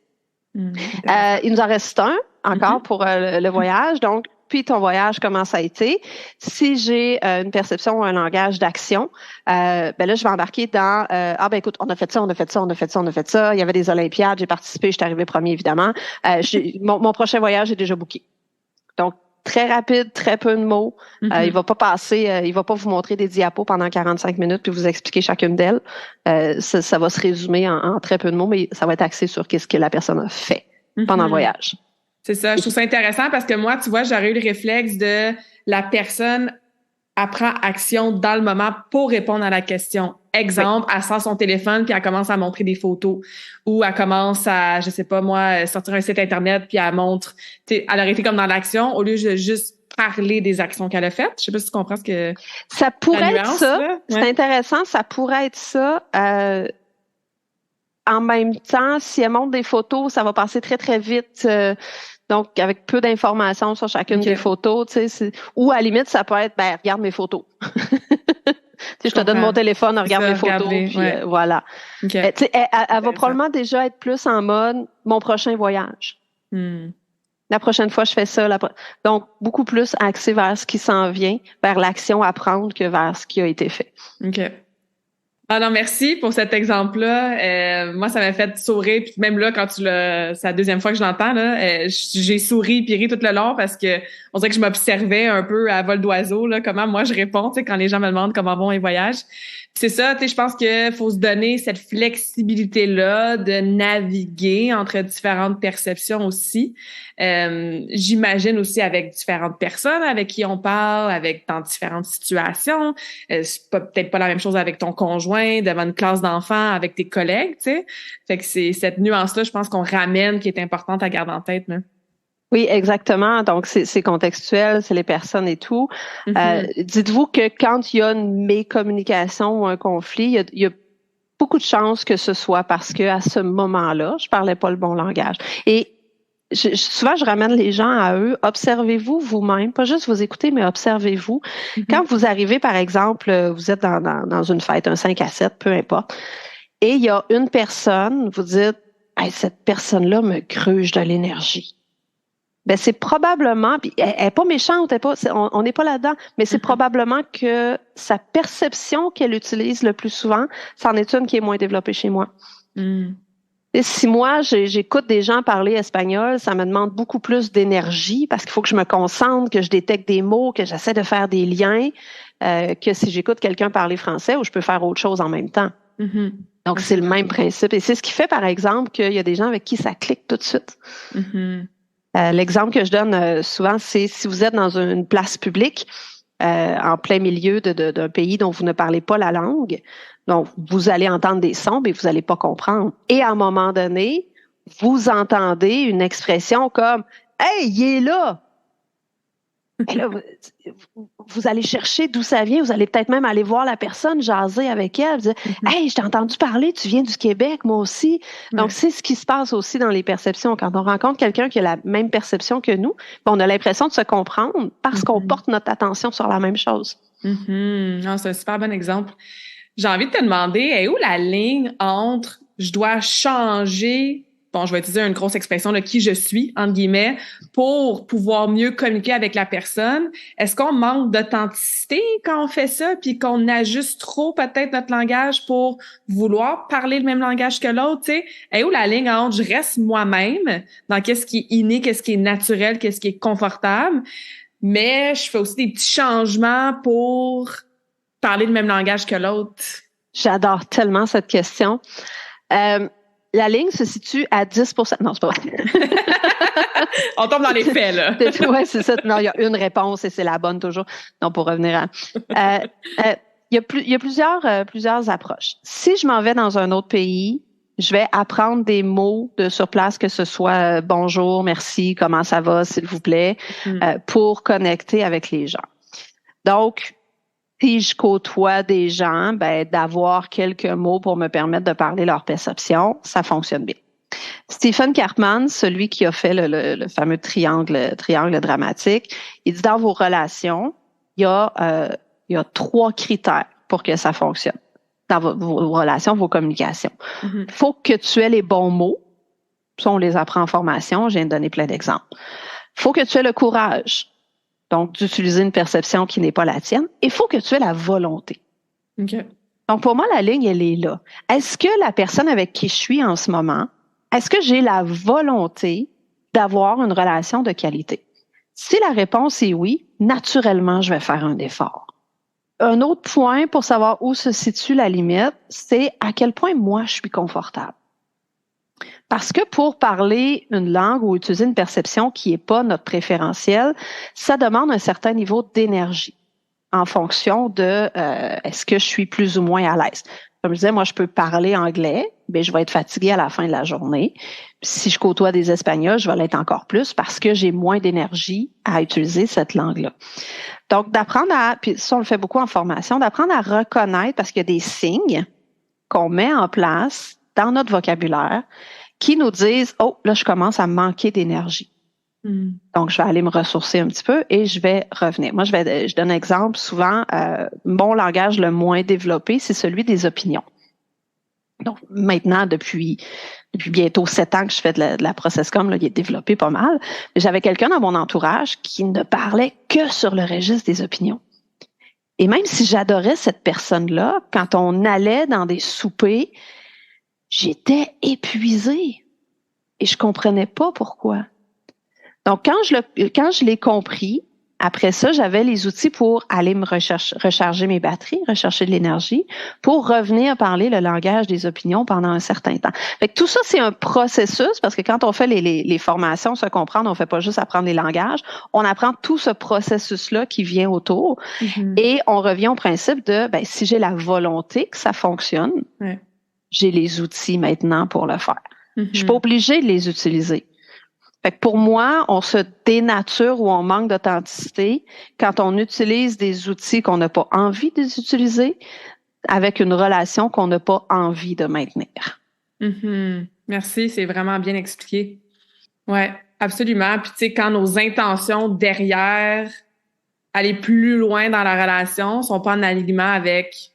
Il nous en reste un encore pour le voyage. Donc, puis ton voyage, comment ça a été? Si j'ai une perception ou un langage d'action, ben là, je vais embarquer dans ben écoute, on a fait ça. Il y avait des Olympiades, j'ai participé, je suis arrivée premier, évidemment. Mon prochain voyage est déjà booké. Donc, très rapide, très peu de mots. Il va pas vous montrer des diapos pendant 45 minutes puis vous expliquer chacune d'elles. Ça va se résumer en très peu de mots, mais ça va être axé sur qu'est-ce que la personne a fait pendant le voyage. C'est ça, je trouve ça intéressant parce que moi, tu vois, j'aurais eu le réflexe de la personne apprend action dans le moment pour répondre à la question. exemple, elle sort son téléphone puis elle commence à montrer des photos ou elle commence à, je sais pas moi, sortir un site Internet puis elle montre, elle aurait été comme dans l'action au lieu de juste parler des actions qu'elle a faites. Je sais pas si tu comprends ce que... Ça pourrait être ça. Ouais. C'est intéressant, ça pourrait être ça. En même temps, si elle montre des photos, ça va passer très, très vite. Donc, avec peu d'informations sur chacune des photos, tu sais, ou à la limite, ça peut être, regarde mes photos. Je te donne mon téléphone, regarde mes photos, puis voilà. Elle va probablement déjà être plus en mode mon prochain voyage. La prochaine fois, je fais ça. Donc, beaucoup plus axé vers ce qui s'en vient, vers l'action à prendre que vers ce qui a été fait. OK. Ah non, merci pour cet exemple-là. Moi, ça m'a fait sourire. Puis même là, quand c'est la deuxième fois que je l'entends, là, j'ai souri puis ri tout le long parce que on dirait que je m'observais un peu à vol d'oiseau, là, comment moi je réponds, tu sais, quand les gens me demandent comment vont les voyages. Puis c'est ça, tu sais, je pense que faut se donner cette flexibilité-là de naviguer entre différentes perceptions aussi. J'imagine aussi avec différentes personnes avec qui on parle, dans différentes situations. C'est peut-être pas la même chose avec ton conjoint, devant une classe d'enfants, avec tes collègues, tu sais. Fait que c'est cette nuance-là, je pense qu'on ramène, qui est importante à garder en tête, là. Oui, exactement. Donc, c'est contextuel, c'est les personnes et tout. Dites-vous que quand il y a une mécommunication ou un conflit, il y a beaucoup de chances que ce soit parce que à ce moment-là, je parlais pas le bon langage. Et souvent, je ramène les gens à eux. Observez-vous vous-même, pas juste vous écouter, mais observez-vous. Quand vous arrivez, par exemple, vous êtes dans une fête, un 5 à 7, peu importe, et il y a une personne, vous dites, hey, cette personne-là me gruge de l'énergie. Ben c'est probablement, puis elle est pas méchante, on n'est pas là-dedans, mais c'est probablement que sa perception qu'elle utilise le plus souvent, c'en est une qui est moins développée chez moi. Et si moi, j'écoute des gens parler espagnol, ça me demande beaucoup plus d'énergie parce qu'il faut que je me concentre, que je détecte des mots, que j'essaie de faire des liens, que si j'écoute quelqu'un parler français où je peux faire autre chose en même temps. Donc, c'est le même principe. Et c'est ce qui fait, par exemple, qu'il y a des gens avec qui ça clique tout de suite. L'exemple que je donne souvent, c'est si vous êtes dans une place publique, en plein milieu d'un pays dont vous ne parlez pas la langue, donc vous allez entendre des sons, mais vous n'allez pas comprendre. Et à un moment donné, vous entendez une expression comme « Hey, il est là! » Et là, vous allez chercher d'où ça vient, vous allez peut-être même aller voir la personne, jaser avec elle, dire « Hey, je t'ai entendu parler, tu viens du Québec, moi aussi. » Donc, c'est ce qui se passe aussi dans les perceptions. Quand on rencontre quelqu'un qui a la même perception que nous, on a l'impression de se comprendre parce qu'on porte notre attention sur la même chose. Non, c'est un super bon exemple. J'ai envie de te demander, est où la ligne entre « je dois changer » bon, je vais utiliser une grosse expression de qui je suis, entre guillemets, pour pouvoir mieux communiquer avec la personne. Est-ce qu'on manque d'authenticité quand on fait ça, puis qu'on ajuste trop peut-être notre langage pour vouloir parler le même langage que l'autre, tu sais? Et où la ligne entre je reste moi-même, dans qu'est-ce qui est inné, qu'est-ce qui est naturel, qu'est-ce qui est confortable, mais je fais aussi des petits changements pour parler le même langage que l'autre? J'adore tellement cette question. La ligne se situe à 10%. Non, c'est pas vrai. On tombe dans les faits, là. Ouais, c'est ça. Non, il y a une réponse et c'est la bonne toujours. Non, pour revenir à... il y a plusieurs approches. Si je m'en vais dans un autre pays, je vais apprendre des mots sur place, que ce soit bonjour, merci, comment ça va, s'il vous plaît, pour connecter avec les gens. Donc, si je côtoie des gens, d'avoir quelques mots pour me permettre de parler leur perception, ça fonctionne bien. Stephen Karpman, celui qui a fait le fameux triangle dramatique, il dit dans vos relations, il y a 3 critères pour que ça fonctionne. Dans vos relations, vos communications. Faut que tu aies les bons mots. Ça, on les apprend en formation. Je viens de donner plein d'exemples. Faut que tu aies le courage. Donc, d'utiliser une perception qui n'est pas la tienne. Il faut que tu aies la volonté. Okay. Donc, pour moi, la ligne, elle est là. Est-ce que la personne avec qui je suis en ce moment, est-ce que j'ai la volonté d'avoir une relation de qualité? Si la réponse est oui, naturellement, je vais faire un effort. Un autre point pour savoir où se situe la limite, c'est à quel point moi, je suis confortable. Parce que pour parler une langue ou utiliser une perception qui n'est pas notre préférentiel, ça demande un certain niveau d'énergie. en fonction de est-ce que je suis plus ou moins à l'aise. Comme je disais, moi, je peux parler anglais, mais je vais être fatiguée à la fin de la journée. Si je côtoie des Espagnols, je vais l'être encore plus parce que j'ai moins d'énergie à utiliser cette langue-là. Donc, d'apprendre puis ça, on le fait beaucoup en formation, d'apprendre à reconnaître parce qu'il y a des signes qu'on met en place dans notre vocabulaire qui nous disent, oh, là, je commence à manquer d'énergie. Donc, je vais aller me ressourcer un petit peu et je vais revenir. Moi, je donne un exemple. Souvent, mon langage le moins développé, c'est celui des opinions. Donc, maintenant, depuis bientôt 7 ans que je fais de la process com, là, il est développé pas mal. J'avais quelqu'un dans mon entourage qui ne parlait que sur le registre des opinions. Et même si j'adorais cette personne-là, quand on allait dans des soupers, j'étais épuisée et je comprenais pas pourquoi. Donc, quand je l'ai compris, après ça, j'avais les outils pour aller me recharger mes batteries, rechercher de l'énergie, pour revenir parler le langage des opinions pendant un certain temps. Fait que tout ça, c'est un processus, parce que quand on fait les formations, se comprendre, on fait pas juste apprendre les langages, on apprend tout ce processus-là qui vient autour, et on revient au principe de, ben, si j'ai la volonté que ça fonctionne, j'ai les outils maintenant pour le faire. Je suis pas obligée de les utiliser. Fait que pour moi, on se dénature ou on manque d'authenticité quand on utilise des outils qu'on n'a pas envie d'utiliser avec une relation qu'on n'a pas envie de maintenir. Merci, c'est vraiment bien expliqué. Ouais, absolument. Puis tu sais, quand nos intentions derrière aller plus loin dans la relation sont pas en alignement avec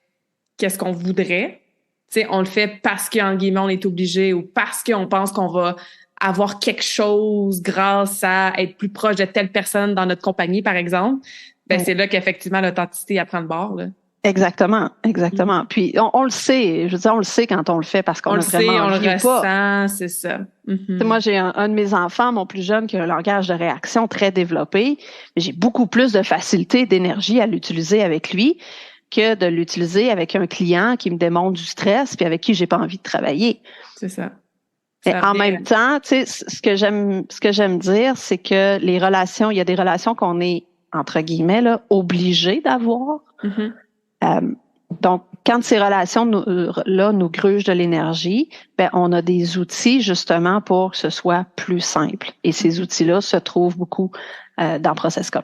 qu'est-ce qu'on voudrait, tu sais, on le fait parce qu'en guillemets on est obligé ou parce qu'on pense qu'on va avoir quelque chose grâce à être plus proche de telle personne dans notre compagnie, par exemple, ben c'est là qu'effectivement l'authenticité prend le bord, là. Exactement. Puis on le sait, je veux dire, on le sait quand on le fait parce qu'on a vraiment envie. On le ressent, c'est ça. Moi, j'ai un de mes enfants, mon plus jeune, qui a un langage de réaction très développé. J'ai beaucoup plus de facilité, d'énergie à l'utiliser avec lui que de l'utiliser avec un client qui me démontre du stress puis avec qui j'ai pas envie de travailler. C'est ça. Et en même temps, tu sais, ce que j'aime dire, c'est que les relations, il y a des relations qu'on est, entre guillemets, là, obligé d'avoir. Donc, quand ces relations-là nous grugent de l'énergie, ben, on a des outils, justement, pour que ce soit plus simple. Et ces outils-là se trouvent beaucoup dans ProcessCom.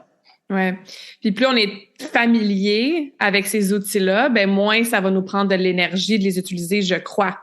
Ouais. Puis plus on est familier avec ces outils-là, ben, moins ça va nous prendre de l'énergie de les utiliser, je crois.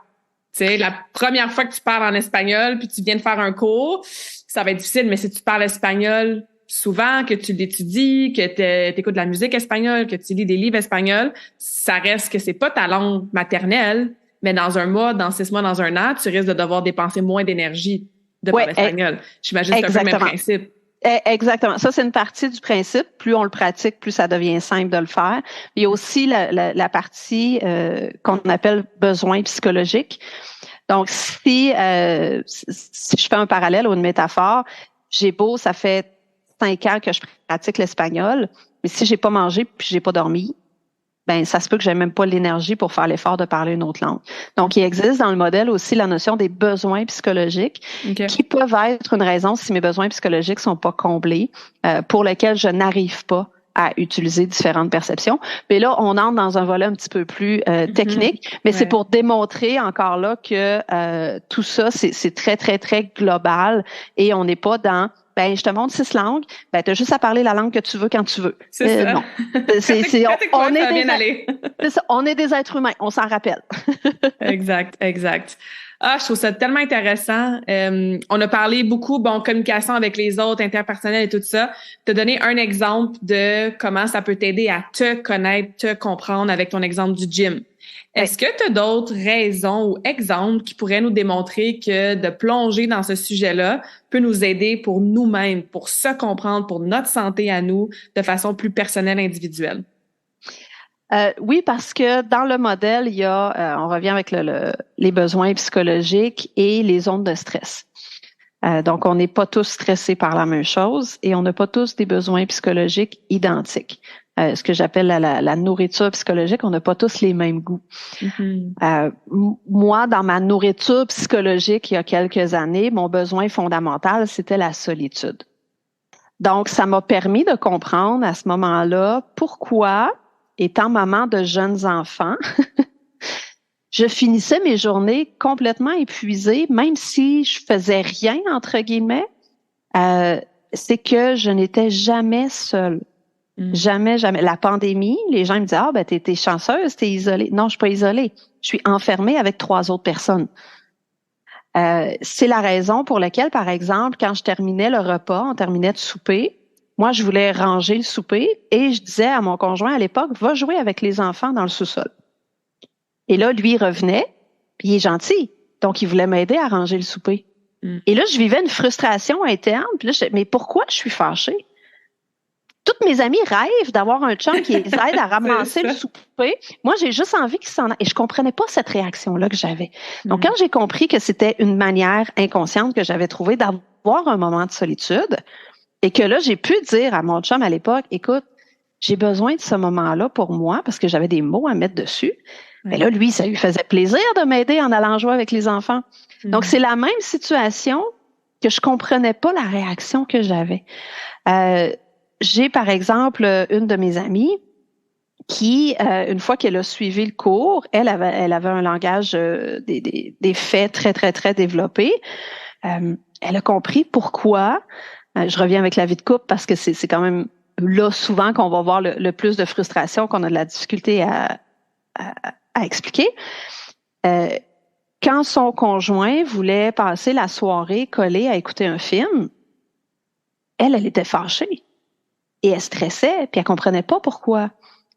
Tu sais, la première fois que tu parles en espagnol, puis tu viens de faire un cours, ça va être difficile, mais si tu parles espagnol souvent, que tu l'étudies, que tu écoutes de la musique espagnole, que tu lis des livres espagnols, ça reste que c'est pas ta langue maternelle, mais dans un mois, dans 6 mois, dans un an, tu risques de devoir dépenser moins d'énergie de parler espagnol. J'imagine que c'est un peu le même principe. Exactement. Ça, c'est une partie du principe. Plus on le pratique, plus ça devient simple de le faire. Il y a aussi la partie qu'on appelle besoin psychologique. Donc, si je fais un parallèle ou une métaphore, ça fait 5 ans que je pratique l'espagnol, mais si j'ai pas mangé puis j'ai pas dormi, ben ça se peut que j'ai même pas l'énergie pour faire l'effort de parler une autre langue. Donc, il existe dans le modèle aussi la notion des besoins psychologiques qui peuvent être une raison si mes besoins psychologiques sont pas comblés, pour lesquels je n'arrive pas à utiliser différentes perceptions. Mais là, on entre dans un volet un petit peu plus technique, mais c'est pour démontrer encore là que tout ça, c'est très, très, très global et on n'est pas dans ben, je te montre 6 langues, ben, tu as juste à parler la langue que tu veux quand tu veux. C'est ça. Non. On est des êtres humains, on s'en rappelle. Exact. Je trouve ça tellement intéressant. On a parlé beaucoup, communication avec les autres, interpersonnel et tout ça. Tu as donné un exemple de comment ça peut t'aider à te connaître, te comprendre avec ton exemple du gym. Est-ce que tu as d'autres raisons ou exemples qui pourraient nous démontrer que de plonger dans ce sujet-là peut nous aider pour nous-mêmes, pour se comprendre, pour notre santé à nous, de façon plus personnelle, individuelle? Oui, parce que dans le modèle, il y a, on revient avec les besoins psychologiques et les zones de stress. Donc, on n'est pas tous stressés par la même chose et on n'a pas tous des besoins psychologiques identiques. Ce que j'appelle la nourriture psychologique, on n'a pas tous les mêmes goûts. Moi, dans ma nourriture psychologique, il y a quelques années, mon besoin fondamental, c'était la solitude. Donc, ça m'a permis de comprendre à ce moment-là pourquoi, étant maman de jeunes enfants, je finissais mes journées complètement épuisée, même si je faisais rien, entre guillemets. C'est que je n'étais jamais seule. Jamais, jamais. La pandémie, les gens me disaient, ah, ben, t'es chanceuse, t'es isolée. Non, je suis pas isolée. Je suis enfermée avec 3 autres personnes. C'est la raison pour laquelle, par exemple, quand je terminais le repas, on terminait de souper, moi, je voulais ranger le souper et je disais à mon conjoint à l'époque, va jouer avec les enfants dans le sous-sol. Et là, lui, il revenait, puis il est gentil. Donc, il voulait m'aider à ranger le souper. Et là, je vivais une frustration interne. Puis là, mais pourquoi je suis fâchée? Toutes mes amies rêvent d'avoir un chum qui les aide à ramasser le souper. Moi, j'ai juste envie qu'ils s'en aillent. Et je comprenais pas cette réaction-là que j'avais. Donc, quand j'ai compris que c'était une manière inconsciente que j'avais trouvée d'avoir un moment de solitude, et que là, j'ai pu dire à mon chum à l'époque, écoute, j'ai besoin de ce moment-là pour moi, parce que j'avais des mots à mettre dessus. Mais là, lui, ça lui faisait plaisir de m'aider en allant jouer avec les enfants. Donc, c'est la même situation que je comprenais pas la réaction que j'avais. J'ai, par exemple, une de mes amies qui, une fois qu'elle a suivi le cours, elle avait un langage des faits très, très, très développé. Elle a compris pourquoi. Je reviens avec la vie de couple parce que c'est quand même là souvent qu'on va voir le plus de frustration, qu'on a de la difficulté à expliquer. Quand son conjoint voulait passer la soirée collée à écouter un film, elle était fâchée et elle stressait, puis elle comprenait pas pourquoi.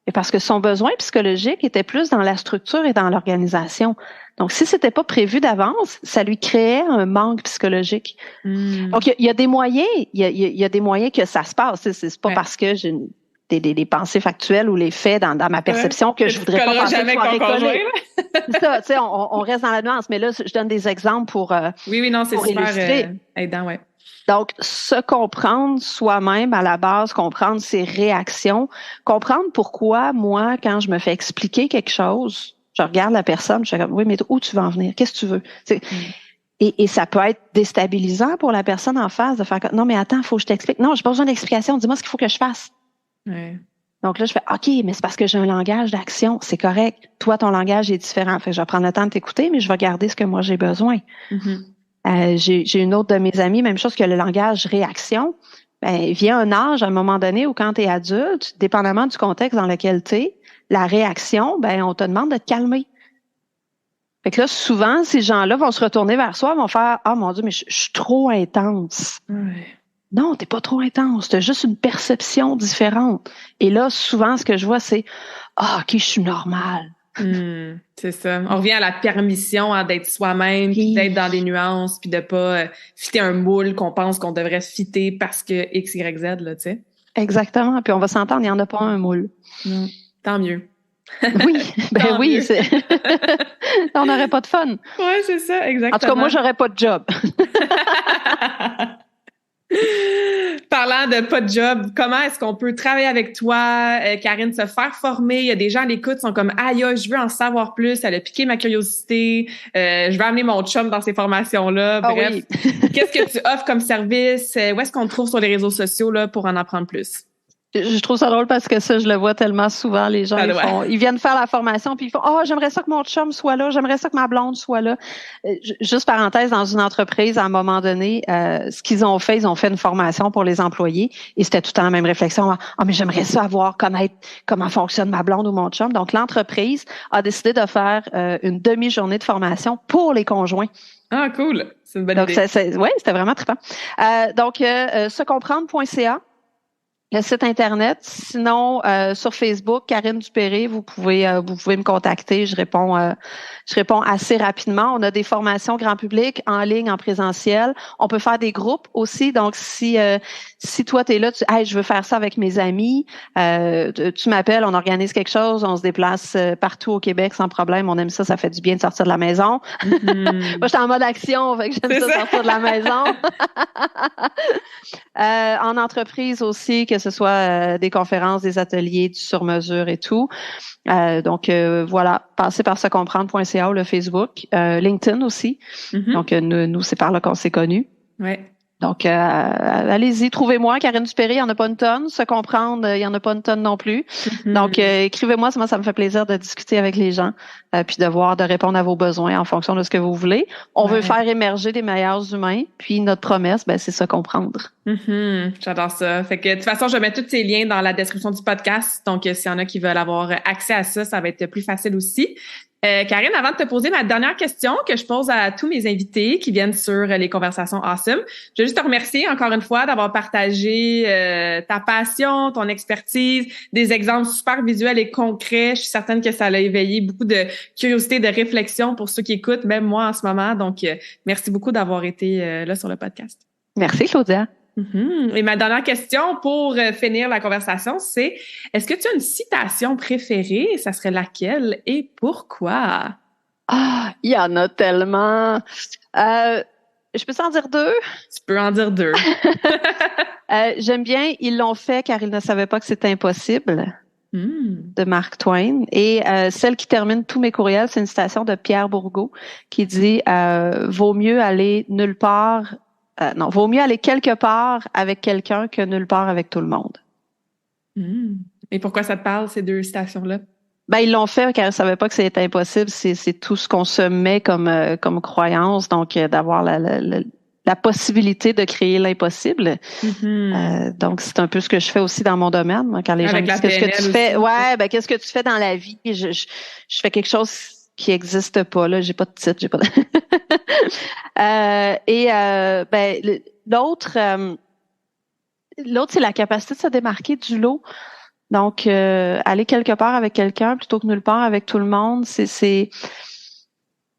Et parce que son besoin psychologique était plus dans la structure et dans l'organisation. Donc, si c'était pas prévu d'avance, ça lui créait un manque psychologique. Donc, il y a des moyens, il y a des moyens que ça se passe. C'est pas parce que j'ai des pensées factuelles ou les faits dans ma perception que je voudrais pas passer une soirée collée. C'est ça, tu sais, on reste dans la nuance, mais là, je donne des exemples pour oui, non, c'est super aidant, ouais. Donc, se comprendre soi-même à la base, comprendre ses réactions, comprendre pourquoi, moi, quand je me fais expliquer quelque chose, je regarde la personne, je suis comme, oui, mais où tu veux en venir? Qu'est-ce que tu veux? Et ça peut être déstabilisant pour la personne en face de faire, non, mais attends, il faut que je t'explique. Non, j'ai pas besoin d'explication, dis-moi ce qu'il faut que je fasse. Ouais. Donc là, je fais, OK, mais c'est parce que j'ai un langage d'action, c'est correct. Toi, ton langage est différent. Fait que je vais prendre le temps de t'écouter, mais je vais garder ce que moi j'ai besoin. J'ai une autre de mes amies, même chose que le langage réaction. Ben, vient un âge, à un moment donné, où quand tu es adulte, dépendamment du contexte dans lequel tu es, la réaction, ben, on te demande de te calmer. Fait que là, souvent, ces gens-là vont se retourner vers soi, vont faire, ah, mon Dieu, mais je suis trop intense. Non, t'es pas trop intense. T'as juste une perception différente. Et là, souvent, ce que je vois, c'est, OK, je suis normale. C'est ça. On revient à la permission d'être soi-même, puis d'être dans des nuances, puis de pas fitter un moule qu'on pense qu'on devrait fitter parce que X, Y, Z, là, tu sais. Exactement. Puis on va s'entendre, il n'y en a pas un moule. Tant mieux. Oui, ben oui. On n'aurait pas de fun. Oui, c'est ça, exactement. En tout cas, moi, j'aurais pas de job. Parlant de pas de job, comment est-ce qu'on peut travailler avec toi, Karine, se faire former? Il y a des gens à l'écoute qui sont comme, aïe, je veux en savoir plus, elle a piqué ma curiosité, je veux amener mon chum dans ces formations-là. Bref, qu'est-ce que tu offres comme service? Où est-ce qu'on te trouve sur les réseaux sociaux là, pour en apprendre plus? Je trouve ça drôle parce que ça, je le vois tellement souvent. Les gens, ils viennent faire la formation puis ils font, j'aimerais ça que mon chum soit là, j'aimerais ça que ma blonde soit là. Juste parenthèse, dans une entreprise, à un moment donné, ce qu'ils ont fait, ils ont fait une formation pour les employés et c'était tout le temps la même réflexion. Mais j'aimerais ça connaître comment fonctionne ma blonde ou mon chum. Donc, l'entreprise a décidé de faire une demi-journée de formation pour les conjoints. Ah, cool. C'est une bonne idée. Oui, c'était vraiment trippant. Donc, secomprendre.ca. Le site Internet. Sinon, sur Facebook, Karine Dupéré, vous pouvez me contacter. Je réponds assez rapidement. On a des formations grand public en ligne, en présentiel. On peut faire des groupes aussi. Donc, si toi, t'es là, je veux faire ça avec mes amis, tu m'appelles, on organise quelque chose, on se déplace partout au Québec sans problème. On aime ça, ça fait du bien de sortir de la maison. Moi, j'étais en mode action, fait que j'aime ça sortir de la maison. En entreprise aussi, que ce soit des conférences, des ateliers, du sur-mesure et tout. Donc, voilà, passez par secomprendre.ca ou le Facebook. LinkedIn aussi. Donc, nous, c'est par là qu'on s'est connus. Ouais. Donc, allez-y, trouvez-moi. Karine Dupéry, il n'y en a pas une tonne. Se comprendre, il n'y en a pas une tonne non plus. Donc, écrivez-moi, moi, ça me fait plaisir de discuter avec les gens, puis de répondre à vos besoins en fonction de ce que vous voulez. On veut faire émerger des meilleurs humains, puis notre promesse, c'est se comprendre. J'adore ça. Fait que, de toute façon, je mets tous ces liens dans la description du podcast. Donc, s'il y en a qui veulent avoir accès à ça, ça va être plus facile aussi. Karine, avant de te poser ma dernière question que je pose à tous mes invités qui viennent sur les conversations Awesome, je veux juste te remercier encore une fois d'avoir partagé ta passion, ton expertise, des exemples super visuels et concrets. Je suis certaine que ça a éveillé beaucoup de curiosité, de réflexion pour ceux qui écoutent, même moi en ce moment. Donc, merci beaucoup d'avoir été là sur le podcast. Merci, Claudia. Et ma dernière question pour finir la conversation, c'est est-ce que tu as une citation préférée? Ça serait laquelle et pourquoi? Ah, il y en a tellement. Je peux t'en dire 2? Tu peux en dire 2. J'aime bien Ils l'ont fait car ils ne savaient pas que c'était impossible de Mark Twain. Et celle qui termine tous mes courriels, c'est une citation de Pierre Bourgault qui dit vaut mieux aller nulle part. Vaut mieux aller quelque part avec quelqu'un que nulle part avec tout le monde. Et pourquoi ça te parle, ces 2 citations-là? Ils l'ont fait car ils ne savaient pas que c'était impossible. C'est tout ce qu'on se met comme croyance. Donc, d'avoir la possibilité de créer l'impossible. Donc, c'est un peu ce que je fais aussi dans mon domaine. Quand les gens me disent qu'est-ce que tu fais? Ouais, qu'est-ce que tu fais dans la vie? Je fais quelque chose qui n'existe pas. Là, j'ai pas de titre, j'ai pas de... l'autre, c'est la capacité de se démarquer du lot. Donc, aller quelque part avec quelqu'un plutôt que nulle part avec tout le monde, c'est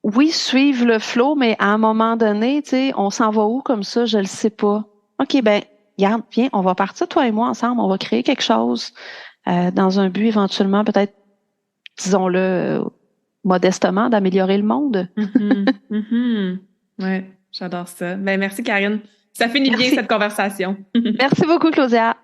oui, suivre le flow, mais à un moment donné, tu sais, on s'en va où comme ça? Je le sais pas. OK, regarde, viens, on va partir, toi et moi, ensemble, on va créer quelque chose dans un but éventuellement, peut-être, disons-le, modestement, d'améliorer le monde. Ouais, j'adore ça. Merci, Karine. Ça finit bien cette conversation. Merci beaucoup, Claudia.